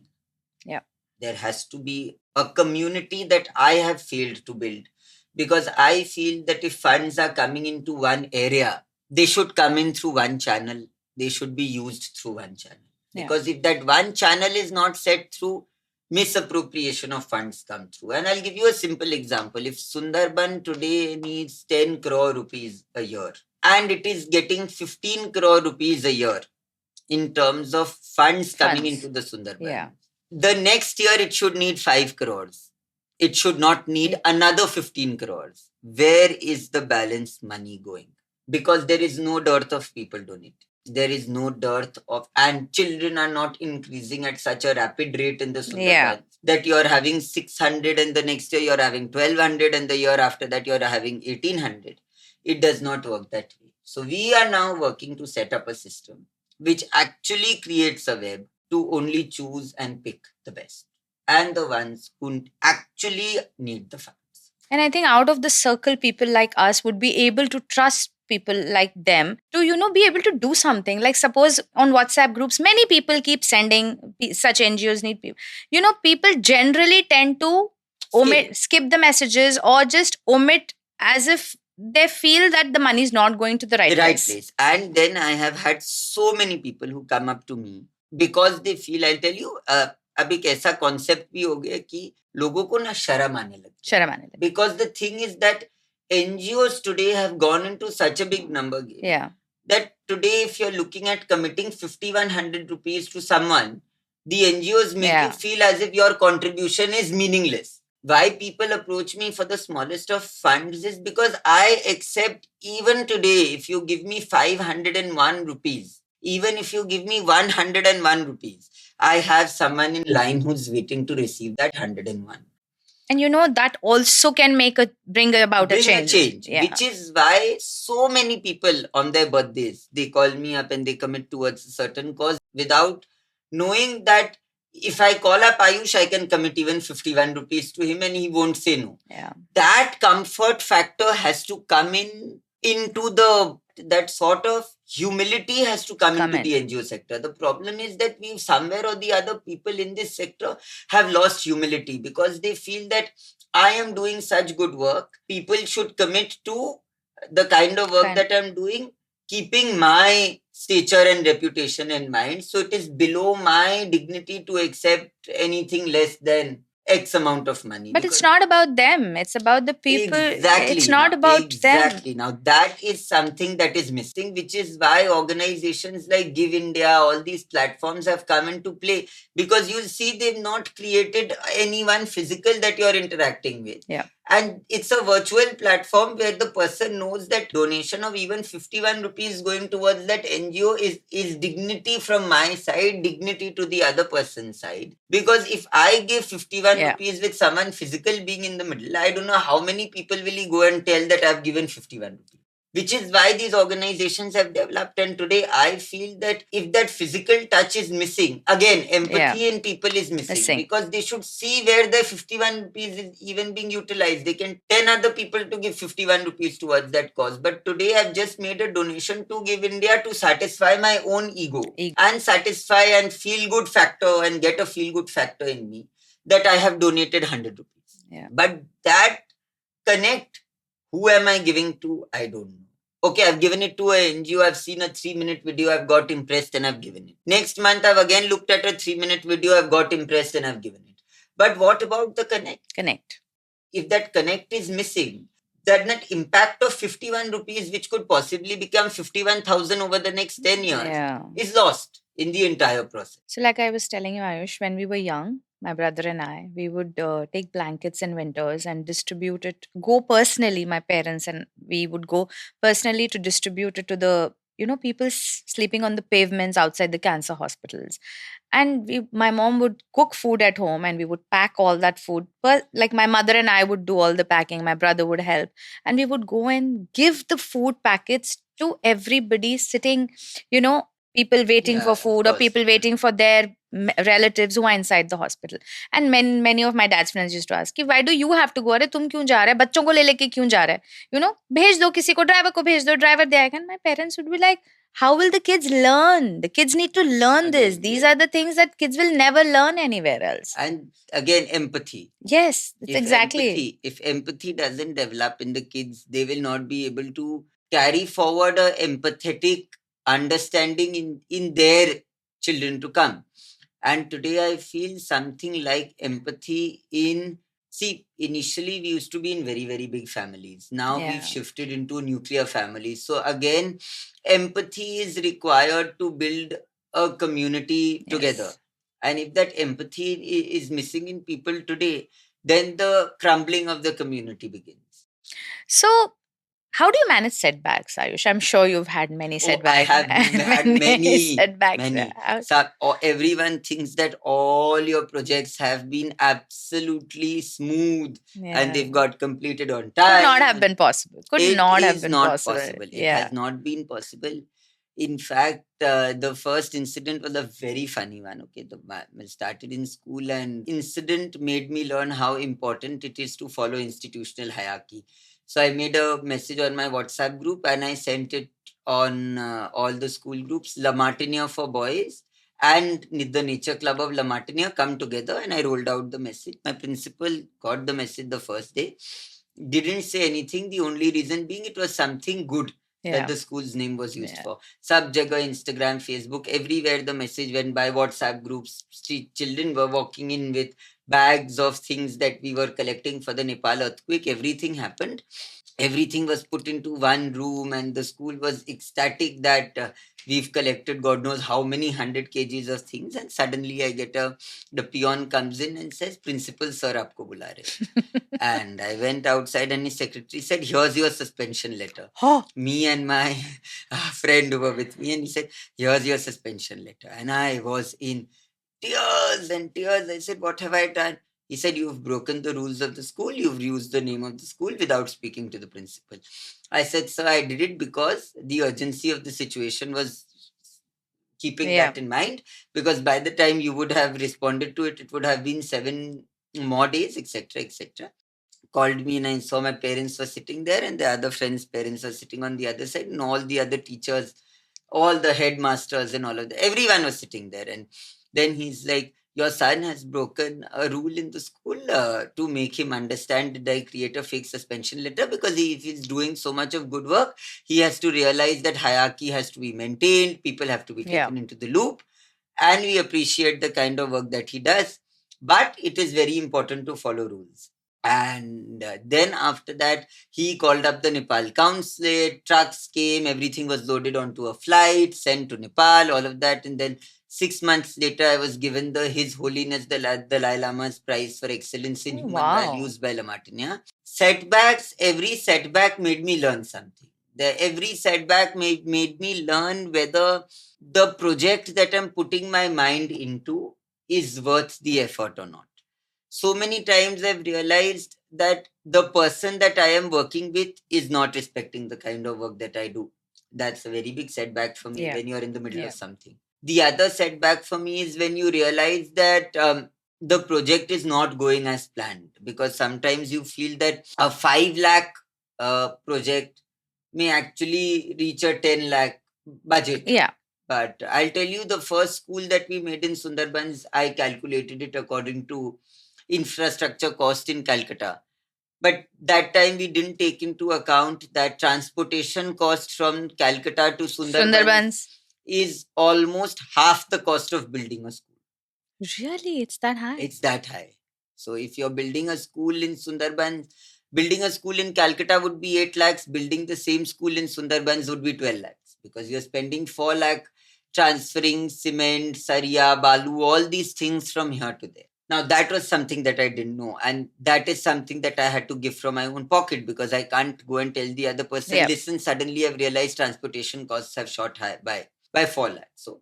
Yeah. There has to be a community that I have failed to build, because I feel that if funds are coming into one area, they should come in through one channel. They should be used through one channel. Because if that one channel is not set through, misappropriation of funds come through. And I'll give you a simple example. If Sundarban today needs 10 crore rupees a year and it is getting 15 crore rupees a year in terms of funds coming into the Sundarban, the next year it should need 5 crores. It should not need another 15 crores. Where is the balance money going? Because there is no dearth of people donating. There is no dearth of, and children are not increasing at such a rapid rate in the Sundarbans that you're having 600 and the next year you're having 1200 and the year after that you're having 1800. It does not work that way. So we are now working to set up a system which actually creates a web to only choose and pick the best and the ones who actually need the funds. And I think out of the circle, people like us would be able to trust people like them to, be able to do something. Like suppose on WhatsApp groups, many people keep sending such NGOs need people. People generally tend to skip the messages or just omit as if they feel that the money is not going to the right place. And then I have had so many people who come up to me because they feel, I'll tell you, अब एक ऐसा concept भी हो गया कि लोगों को ना शर्म आने लगी. Because the thing is that NGOs today have gone into such a big number game that today, if you're looking at committing 5,100 rupees to someone, the NGOs make you feel as if your contribution is meaningless. Why people approach me for the smallest of funds is because I accept, even today, if you give me 501 rupees, even if you give me 101 rupees, I have someone in line who's waiting to receive that 101. And that also can bring about a change. Yeah. Which is why so many people on their birthdays, they call me up and they commit towards a certain cause without knowing that if I call up Ayush, I can commit even 51 rupees to him and he won't say no. Yeah. That comfort factor has to come into that sort of humility has to come into the NGO sector. The problem is that we somewhere or the other, people in this sector have lost humility because they feel that I am doing such good work. People should commit to the kind of work that I'm doing, keeping my stature and reputation in mind. So it is below my dignity to accept anything less than X amount of money. But it's not about them. It's about the people. Exactly. It's not about them. Exactly. Now, that is something that is missing, which is why organizations like Give India, all these platforms have come into play, because you'll see they've not created anyone physical that you're interacting with. Yeah. And it's a virtual platform where the person knows that donation of even 51 rupees going towards that NGO is dignity from my side, dignity to the other person's side. Because if I give 51 rupees with someone physical being in the middle, I don't know how many people will he go and tell that I've given 51 rupees. Which is why these organizations have developed. And today I feel that if that physical touch is missing, again, empathy in people is missing. Because they should see where the 51 rupees is even being utilized. They can 10 other people to give 51 rupees towards that cause. But today I've just made a donation to Give India to satisfy my own ego. And satisfy and feel good factor and get a feel good factor in me that I have donated 100 rupees. Yeah. But that connect, who am I giving to? I don't know. Okay, I've given it to an NGO. I've seen a 3-minute video. I've got impressed and I've given it. Next month, I've again looked at a 3-minute video. I've got impressed and I've given it. But what about the connect? If that connect is missing, that net impact of 51 rupees, which could possibly become 51,000 over the next 10 years, is lost in the entire process. So like I was telling you, Ayush, when we were young, my brother and I, we would take blankets in winters and distribute it, go personally, my parents and we would go personally to distribute it to the, people sleeping on the pavements outside the cancer hospitals. And my mom would cook food at home and we would pack all that food. But like my mother and I would do all the packing, my brother would help. And we would go and give the food packets to everybody sitting, people waiting for food or people waiting for their relatives who are inside the hospital. And many of my dad's friends used to ask, why do you have to go? अरे तुम क्यों जा रहे? बच्चों को ले लेके क्यों जा रहे? भेज दो किसी को, ड्राइवर को भेज दो, ड्राइवर दे आएगा. And my parents would be like, how will the kids learn? The kids need to learn this. These are the things that kids will never learn anywhere else. And again, empathy. Yes, exactly. If empathy doesn't develop in the kids, they will not be able to carry forward a empathetic understanding in their children to come. And today I feel something like empathy initially we used to be in very, very big families. Now we've shifted into nuclear families. So again, empathy is required to build a community together. And if that empathy is missing in people today, then the crumbling of the community begins. So, how do you manage setbacks, Ayush? I'm sure you've had many setbacks. I have had many setbacks. Many. So, everyone thinks that all your projects have been absolutely smooth and they've got completed on time. Could not have been possible. It has not been possible. In fact, the first incident was a very funny one. Okay, I started in school, and incident made me learn how important it is to follow institutional hierarchy. So I made a message on my WhatsApp group and I sent it on all the school groups. La Martiniere for boys and the Nature Club of La Martiniere come together, and I rolled out the message. My principal got the message the first day. Didn't say anything. The only reason being it was something good that the school's name was used for. Sab jagah, Instagram, Facebook, everywhere the message went by. WhatsApp groups. Street children were walking in with bags of things that we were collecting for the Nepal earthquake. Everything happened. everything was put into one room, and the school was ecstatic that we've collected God knows how many 100 kgs of things. And suddenly I get the peon comes in and says, "Principal sir aapko bula rahe." And I went outside, and his secretary said, "Here's your suspension letter." Me and my friend who were with me, and he said, "Here's your suspension letter." And I was in tears and tears. I said, "What have I done?" He said, "You've broken the rules of the school. You've used the name of the school without speaking to the principal." I said, "Sir, I did it because the urgency of the situation was keeping that in mind. Because by the time you would have responded to it, it would have been 7 more days, etc., etc." Called me, and I saw my parents were sitting there, and the other friends' parents were sitting on the other side, and all the other teachers, all the headmasters and all of that, everyone was sitting there. And then he's like, "Your son has broken a rule in the school. To make him understand, did I create a fake suspension letter? Because if he's doing so much of good work, he has to realize that hierarchy has to be maintained, people have to be taken into the loop, and we appreciate the kind of work that he does. But it is very important to follow rules." And then after that, he called up the Nepal consulate, trucks came, everything was loaded onto a flight, sent to Nepal, all of that. And then 6 months later, I was given the His Holiness the Dalai Lama's Prize for Excellence in Human Values by Lamartine. Setbacks, every setback made me learn something. Every setback made me learn whether the project that I'm putting my mind into is worth the effort or not. So many times I've realized that the person that I am working with is not respecting the kind of work that I do. That's a very big setback for me when you're in the middle of something. The other setback for me is when you realize that the project is not going as planned, because sometimes you feel that a 5 lakh project may actually reach a 10 lakh budget. But I'll tell you, the first school that we made in Sundarbans, I calculated it according to infrastructure cost in Calcutta. But that time we didn't take into account that transportation cost from Calcutta to Sundarbans is almost half the cost of building a school. Really? It's that high? It's that high. So if you're building a school in Sundarbans, building a school in Calcutta would be 8 lakhs, building the same school in Sundarbans would be 12 lakhs, because you're spending 4 lakh transferring cement, saria, balu, all these things from here to there. Now, that was something that I didn't know. And that is something that I had to give from my own pocket, because I can't go and tell the other person, "Listen, suddenly I've realized transportation costs have shot high by 4 lakhs. So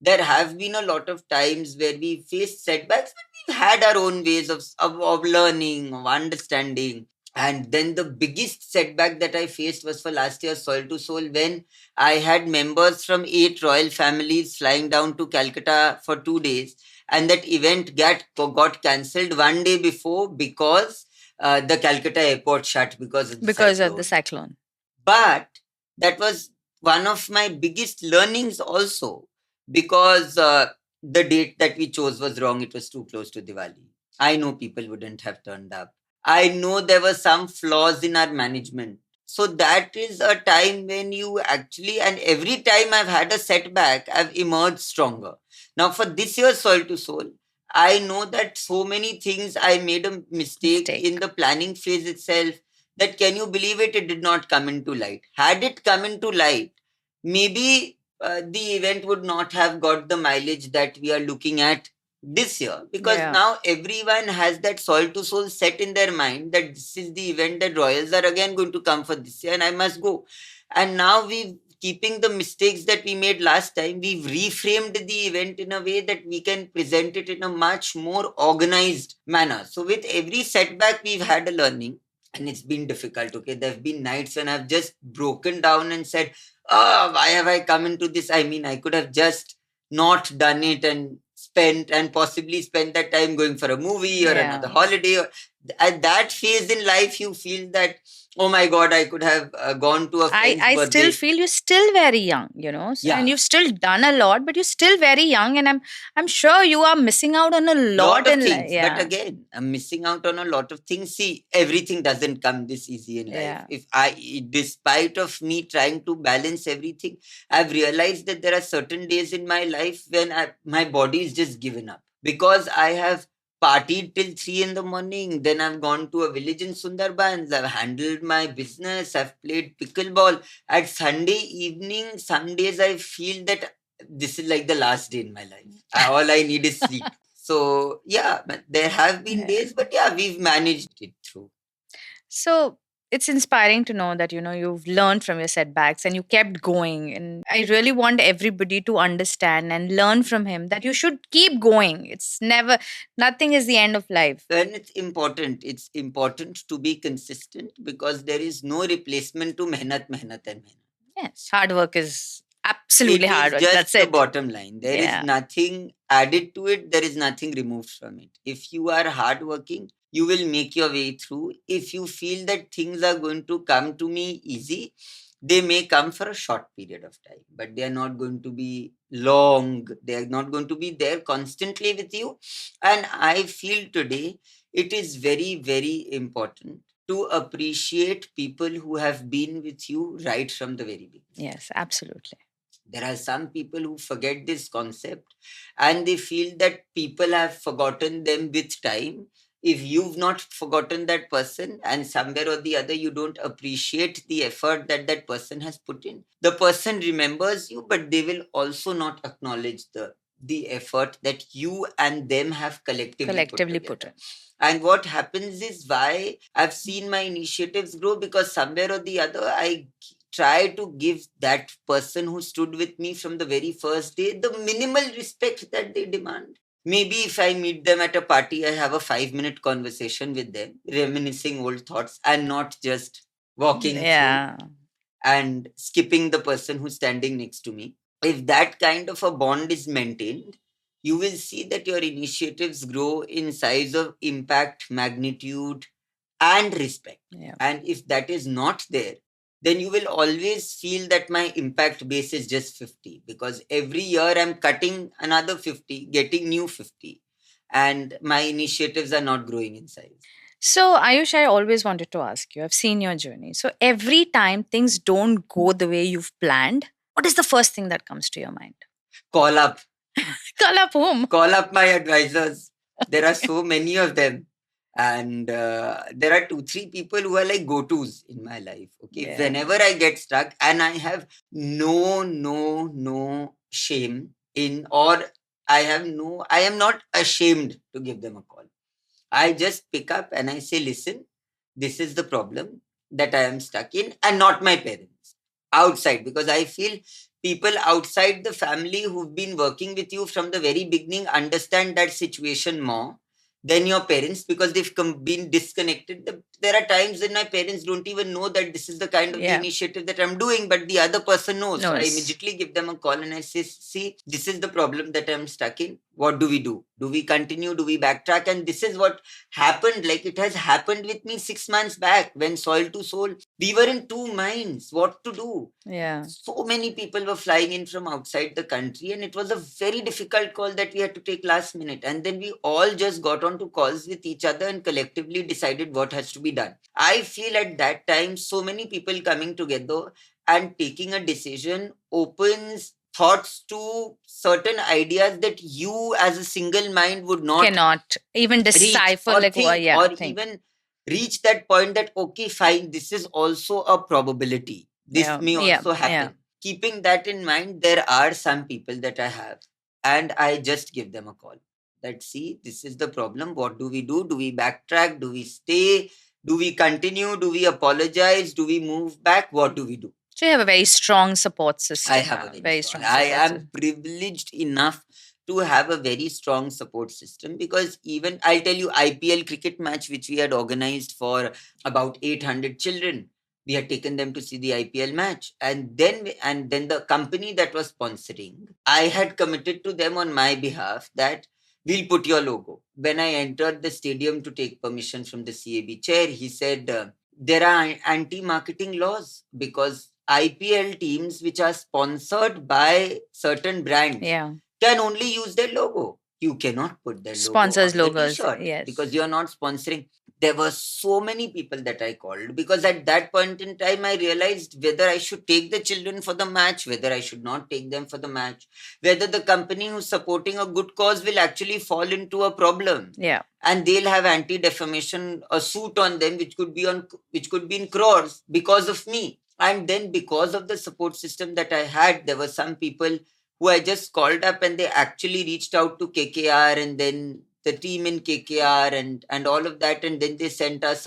there have been a lot of times where we faced setbacks, but we've had our own ways of learning, of understanding. And then the biggest setback that I faced was for last year, Soil to Soul, when I had members from 8 royal families flying down to Calcutta for 2 days. And that event got cancelled one day before, because the Calcutta airport shut because of the cyclone. But that was one of my biggest learnings also, because the date that we chose was wrong. It was too close to Diwali. I know people wouldn't have turned up. I know there were some flaws in our management. So that is a time when you actually, and every time I've had a setback, I've emerged stronger. Now, for this year's Soil to Soul, I know that so many things I made a mistake in the planning phase itself, that, can you believe it? It did not come into light. Had it come into light, maybe the event would not have got the mileage that we are looking at this year, because now everyone has that Soil to Soul set in their mind that this is the event that Royals are again going to come for this year, and I must go. And now we've keeping the mistakes that we made last time, we've reframed the event in a way that we can present it in a much more organized manner. So with every setback, we've had a learning, and it's been difficult. Okay, there have been nights when I've just broken down and said, "Oh, why have I come into this? I mean, I could have just not done it and possibly spent that time going for a movie or another holiday." At that phase in life, you feel that, "Oh my God, I could have gone to a friend's I birthday." still feel you're still very young, and you've still done a lot, but you're still very young, and I'm sure you are missing out on a lot of in things. But again, I'm missing out on a lot of things. See, everything doesn't come this easy in life. Despite of me trying to balance everything, I've realized that there are certain days in my life when my body is just given up, because I have partied till 3 in the morning. Then I've gone to a village in Sundarbans. I've handled my business. I've played pickleball. At Sunday evening, some days I feel that this is like the last day in my life. All I need is sleep. So yeah, there have been days, but yeah, we've managed it through. So it's inspiring to know that you've learned from your setbacks and you kept going, and I really want everybody to understand and learn from him that you should keep going. It's never Nothing is the end of life. And it's important to be consistent, because there is no replacement to mehnat and mehnat. Yes, hard work is absolutely It is hard work. just That's the it. bottom line. There is Yeah. nothing added to it. There is nothing removed from it. If you are hardworking, you will make your way through. If you feel that things are going to come to me easy, they may come for a short period of time, but they are not going to be long. They are not going to be there constantly with you. And I feel today it is very, very important to appreciate people who have been with you right from the very beginning. Yes, absolutely. There are some people who forget this concept, and they feel that people have forgotten them with time. If you've not forgotten that person, and somewhere or the other you don't appreciate the effort that that person has put in, the person remembers you, but they will also not acknowledge the effort that you and them have collectively put in. And what happens is, why I've seen my initiatives grow, because somewhere or the other I try to give that person who stood with me from the very first day the minimal respect that they demand. Maybe if I meet them at a party, I have a 5-minute conversation with them, reminiscing old thoughts, and not just walking through and skipping the person who's standing next to me. If that kind of a bond is maintained, you will see that your initiatives grow in size of impact, magnitude, and respect. Yeah. And if that is not there, then you will always feel that my impact base is just 50, because every year I'm cutting another 50, getting new 50, and my initiatives are not growing in size. So, Ayush, I always wanted to ask you, I've seen your journey. So, every time things don't go the way you've planned, what is the first thing that comes to your mind? Call up. Call up whom? Call up my advisors. There are so many of them. And there are 2-3 people who are like go-tos in my life. Okay. Yeah. Whenever I get stuck, and I have no shame in, or I am not ashamed to give them a call. I just pick up and I say, listen, this is the problem that I am stuck in, and not my parents. Outside, because I feel people outside the family who've been working with you from the very beginning understand that situation more than your parents, because they've been disconnected. There are times when my parents don't even know that this is the kind of the initiative that I'm doing, but the other person knows. So I immediately give them a call and I say, see, this is the problem that I'm stuck in. What do we do? Do we continue? Do we backtrack? And this is what happened. Like, it has happened with me 6 months back when Soil to Soul, we were in two minds what to do. Yeah. So many people were flying in from outside the country, and it was a very difficult call that we had to take last minute. And then we all just got onto calls with each other and collectively decided what has to be done. I feel at that time, so many people coming together and taking a decision opens thoughts to certain ideas that you as a single mind would not Cannot even decipher, reach, or think, even reach that point that, okay, fine, this is also a probability. This may also happen. Keeping that in mind, there are some people that I have, and I just give them a call. That, see, this is the problem. What do we do? Do we backtrack? Do we stay? Do we continue? Do we apologize? Do we move back? What do we do? So you have a very strong support system. I have a very strong. I am privileged enough to have a very strong support system, because even I'll tell you, IPL cricket match which we had organized for about 800 children, we had taken them to see the IPL match, and then the company that was sponsoring, I had committed to them on my behalf that we'll put your logo. When I entered the stadium to take permission from the CAB chair, he said, there are anti-marketing laws, because IPL teams which are sponsored by certain brands can only use their logo. you cannot put their sponsors logo on logos, the t-shirt, yes, because you're not sponsoring. There were so many people that I called, because at that point in time I realized whether I should take the children for the match, whether I should not take them for the match, whether the company who's supporting a good cause will actually fall into a problem. Yeah. And they'll have anti-defamation a suit on them, which could be in crores because of me. And then because of the support system that I had, there were some people who I just called up, and they actually reached out to KKR, and then the team in KKR, and all of that. And then they sent us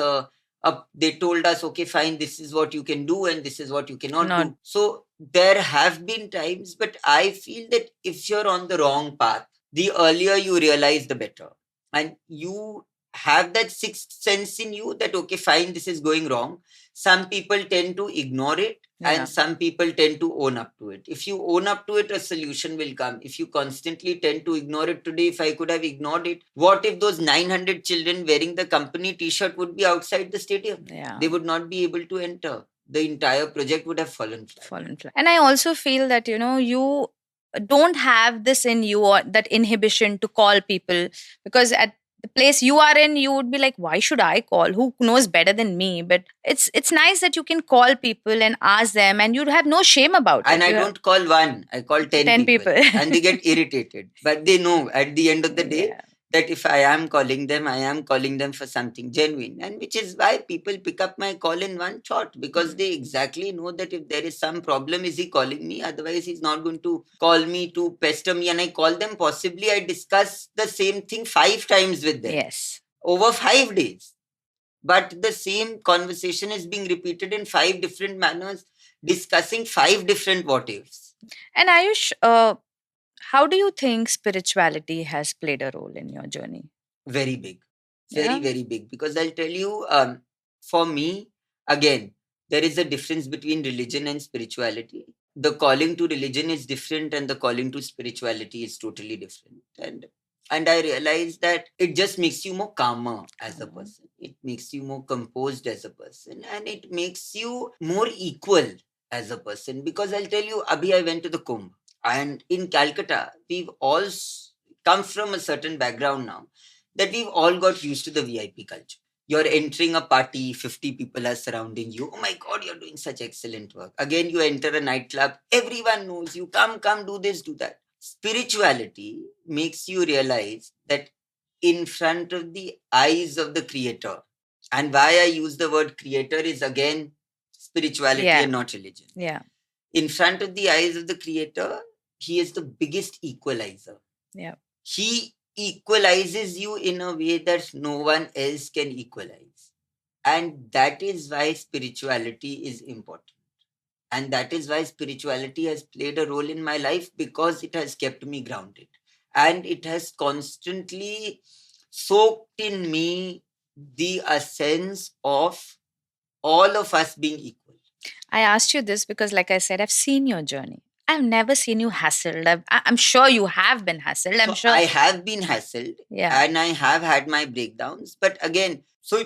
they told us, okay, fine, this is what you can do and this is what you cannot do. So there have been times, but I feel that if you're on the wrong path, the earlier you realize, the better. And you have that sixth sense in you that, okay, fine, this is going wrong. Some people tend to ignore it, and some people tend to own up to it. If you own up to it, a solution will come. If you constantly tend to ignore it, today, if I could have ignored it, what if those 900 children wearing the company t-shirt would be outside the stadium? They would not be able to enter. The entire project would have fallen flat. And I also feel that, you don't have this in you, or that inhibition to call people, because at the place you are in, you would be like, why should I call? Who knows better than me? But it's nice that you can call people and ask them, and you'd have no shame about it. And I don't call one, I call 10 people. And they get irritated. But they know at the end of the day that if I am calling them for something genuine. And which is why people pick up my call in one shot, because they exactly know that if there is some problem, is he calling me? Otherwise, he's not going to call me to pester me. And I call them, possibly I discuss the same thing 5 times with them. Yes. Over 5 days. But the same conversation is being repeated in 5 different manners, discussing 5 different what ifs. And Ayush, how do you think spirituality has played a role in your journey? Very big. Very, very big. Because I'll tell you, for me, again, there is a difference between religion and spirituality. The calling to religion is different, and the calling to spirituality is totally different. And I realized that it just makes you more calmer as a person. It makes you more composed as a person, and it makes you more equal as a person. Because I'll tell you, Abhi, I went to the Kumbh, and in Calcutta, we've all come from a certain background now, that we've all got used to the VIP culture. You're entering a party, 50 people are surrounding you. Oh my God, you're doing such excellent work. Again, you enter a nightclub, everyone knows you. Come, do this, do that. Spirituality makes you realize that in front of the eyes of the creator, and why I use the word creator is again spirituality and not religion. Yeah. In front of the eyes of the creator, he is the biggest equalizer. Yeah. He equalizes you in a way that no one else can equalize. And that is why spirituality is important. And that is why spirituality has played a role in my life, because it has kept me grounded. And it has constantly soaked in me the essence of all of us being equal. I asked you this because, like I said, I've seen your journey. I've never seen you hassled. I'm sure you have been hassled. I have been hassled. Yeah. And I have had my breakdowns. But again, so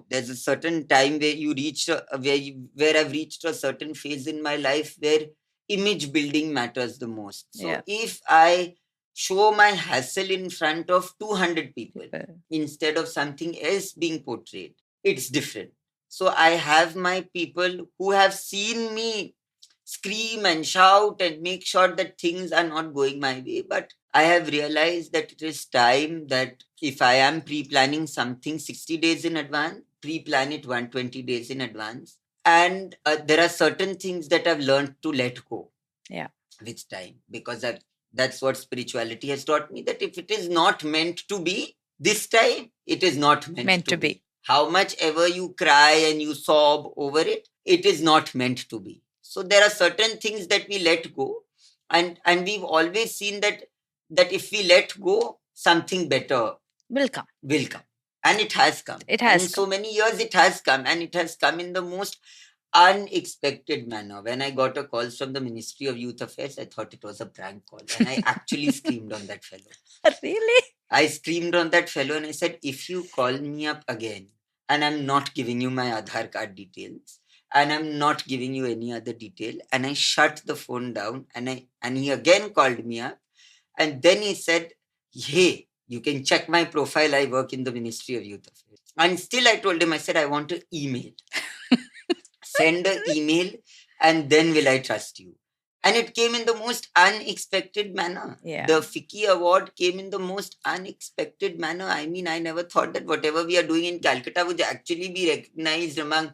there's a certain time where you reach where I've reached a certain phase in my life where image building matters the most. So if I show my hassle in front of 200 people instead of something else being portrayed, it's different. So I have my people who have seen me scream and shout and make sure that things are not going my way. But I have realized that it is time that if I am pre-planning something 60 days in advance, pre-plan it 120 days in advance. And there are certain things that I've learned to let go with time, because that's what spirituality has taught me, that if it is not meant to be this time, it is not meant to be. How much ever you cry and you sob over it, it is not meant to be. So there are certain things that we let go, and we've always seen that if we let go, something better will come. And it has come. So many years it has come, and it has come in the most unexpected manner. When I got a call from the Ministry of Youth Affairs, I thought it was a prank call, and I actually screamed on that fellow. Really? I screamed on that fellow and I said, if you call me up again and I'm not giving you my Aadhaar card details, and I'm not giving you any other detail, and I shut the phone down, and he again called me up, and then he said, hey, you can check my profile. I work in the Ministry of Youth Affairs. And still I told him, I said, I want an email. Send an email and then will I trust you. And it came in the most unexpected manner. Yeah. The FICCI award came in the most unexpected manner. I mean, I never thought that whatever we are doing in Calcutta would actually be recognized among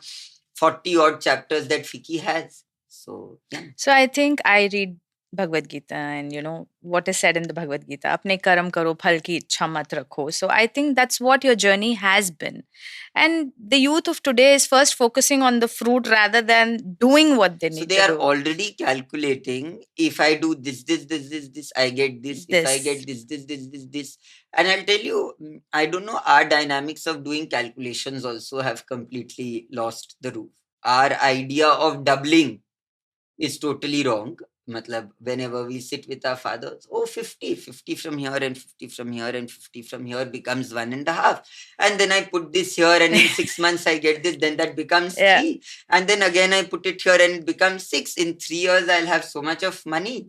40 odd chapters that FICCI has. So, yeah. So I think I read Bhagavad Gita, and what is said in the Bhagavad Gita, apne karam karo, phal ki ichha mat rakho. So I think that's what your journey has been. And the youth of today is first focusing on the fruit rather than doing what they need So to they are do. already calculating, if I do this, I get this. If I get this. And I'll tell you, I don't know, our dynamics of doing calculations also have completely lost the roof. Our idea of doubling is totally wrong. Matlab, whenever we sit with our fathers, 50 from here and 50 from here and 50 from here becomes 1.5. And then I put this here and in 6 months I get this, then that becomes 3. And then again I put it here and it becomes 6. In 3 years I'll have so much of money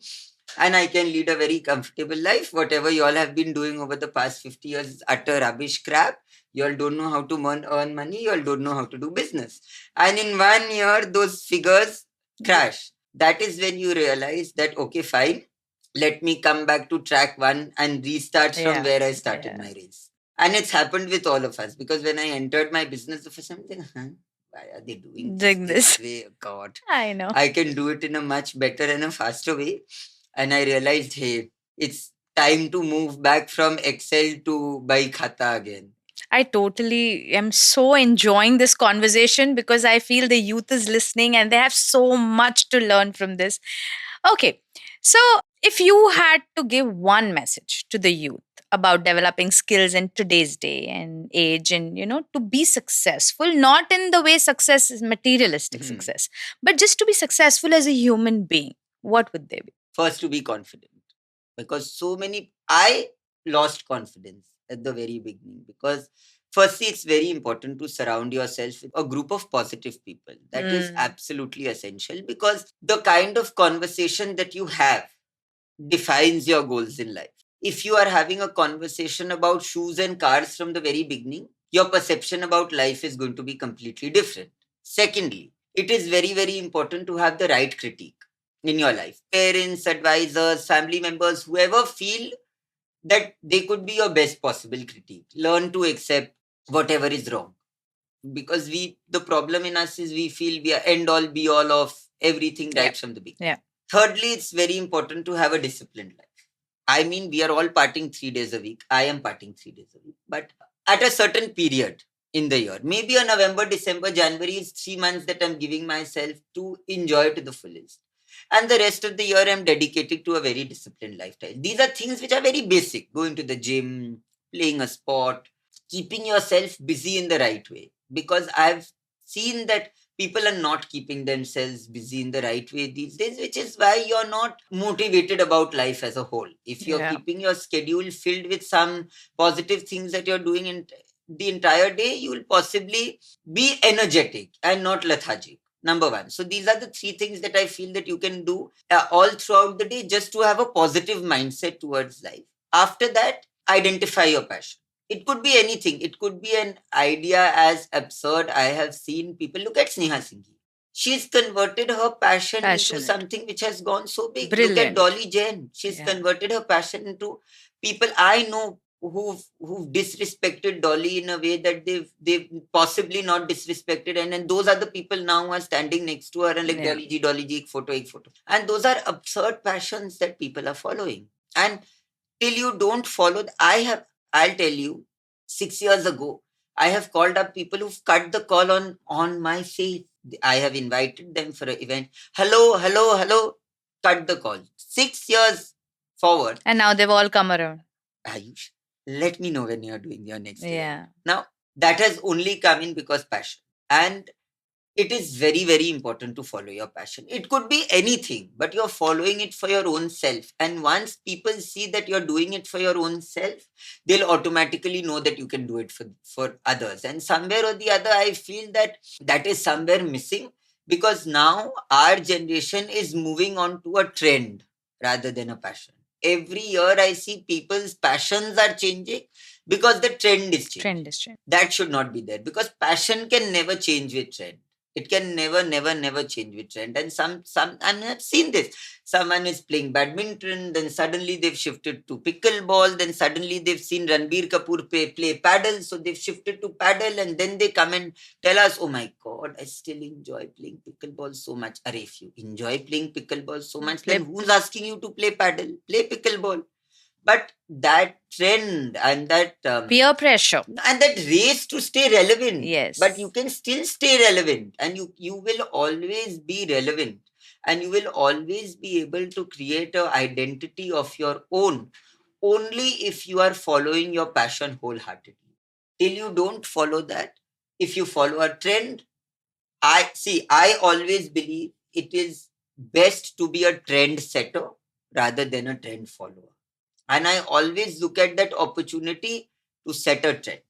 and I can lead a very comfortable life. Whatever you all have been doing over the past 50 years is utter rubbish crap. You all don't know how to earn money. You all don't know how to do business. And in 1 year, those figures crash. That is when you realize that, okay, fine, let me come back to track 1 and restart from where I started my race. And it's happened with all of us, because when I entered my business, the first time I think, why are they doing this way? God, I know. I can do it in a much better and a faster way. And I realized, hey, it's time to move back from Excel to Bhai Khata again. I totally am so enjoying this conversation because I feel the youth is listening and they have so much to learn from this. Okay, so if you had to give one message to the youth about developing skills in today's day and age, and to be successful, not in the way success is materialistic success, but just to be successful as a human being, what would they be? First, to be confident, because I lost confidence at the very beginning, because firstly, it's very important to surround yourself with a group of positive people. That is absolutely essential, because the kind of conversation that you have defines your goals in life. If you are having a conversation about shoes and cars from the very beginning, your perception about life is going to be completely different. Secondly, it is very, very important to have the right critique in your life. Parents, advisors, family members, whoever feel that they could be your best possible critique. Learn to accept whatever is wrong. Because the problem in us is we feel we are end all be all of everything right from the beginning. Thirdly, it's very important to have a disciplined life. I mean, we are all partying 3 days a week. I am partying 3 days a week. But at a certain period in the year, maybe a November, December, January is 3 months that I'm giving myself to enjoy to the fullest. And the rest of the year, I'm dedicated to a very disciplined lifestyle. These are things which are very basic. Going to the gym, playing a sport, keeping yourself busy in the right way. Because I've seen that people are not keeping themselves busy in the right way these days, which is why you're not motivated about life as a whole. If you're keeping your schedule filled with some positive things that you're doing in the entire day, you will possibly be energetic and not lethargic. Number one. So these are the 3 things that I feel that you can do all throughout the day, just to have a positive mindset towards life. After that, identify your passion. It could be anything. It could be an idea as absurd. I have seen people, look at Sneha Singhi. She's converted her passion into something which has gone so big. Brilliant. Look at Dolly Jain. She's converted her passion into people I know who've disrespected Dolly in a way that they've possibly not disrespected, and then those are the people now who are standing next to her and like, Dolly ji, ek photo. And those are absurd passions that people are following. And till you don't follow, I'll tell you, 6 years ago, I have called up people who've cut the call on my face. I have invited them for an event. Hello, cut the call. 6 years forward. And now they've all come around. Ayush, let me know when you're doing your next event. Now, that has only come in because passion. And it is very, very important to follow your passion. It could be anything, but you're following it for your own self. And once people see that you're doing it for your own self, they'll automatically know that you can do it for others. And somewhere or the other, I feel that is somewhere missing, because now our generation is moving on to a trend rather than a passion. every year I see people's passions are changing because the trend is changing. That should not be there, because passion can never change with trend. It can never change with trend. And some I mean, I've seen this. Someone is playing badminton, then suddenly they've shifted to pickleball, then suddenly they've seen Ranbir Kapoor play paddle, so they've shifted to paddle, and then they come and tell us, oh my god, I still enjoy playing pickleball so much. Are if you enjoy playing pickleball so much, then who's asking you to play paddle? Play pickleball. But that trend and that Peer pressure. and that race to stay relevant. Yes. But you can still stay relevant, and you will always be relevant, and you will always be able to create an identity of your own only if you are following your passion wholeheartedly. Till you don't follow that, if you follow a trend, I always believe it is best to be a trend setter rather than a trend follower. And I always look at that opportunity to set a trend.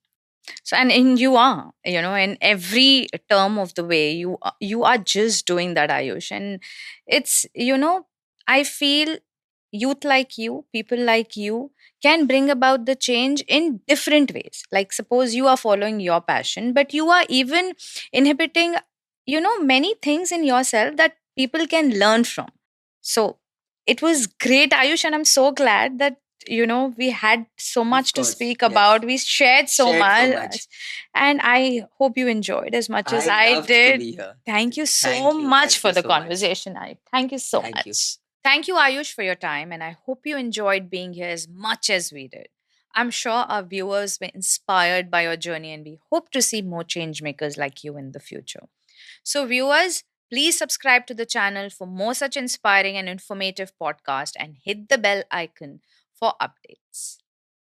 So, and in you are, in every term of the way, you are just doing that, Ayush. And it's, I feel youth like you, people like you, can bring about the change in different ways. Like, suppose you are following your passion, but you are even inhibiting, many things in yourself that people can learn from. So it was great, Ayush, and I'm so glad that we had so much to speak about. We shared so much, and I hope you enjoyed as much as I did. Thank you so much for the conversation. I thank you so much. Thank you, Ayush, for your time, and I hope you enjoyed being here as much as we did. I'm sure our viewers were inspired by your journey, and we hope to see more change makers like you in the future. So, viewers, please subscribe to the channel for more such inspiring and informative podcasts and hit the bell icon for updates.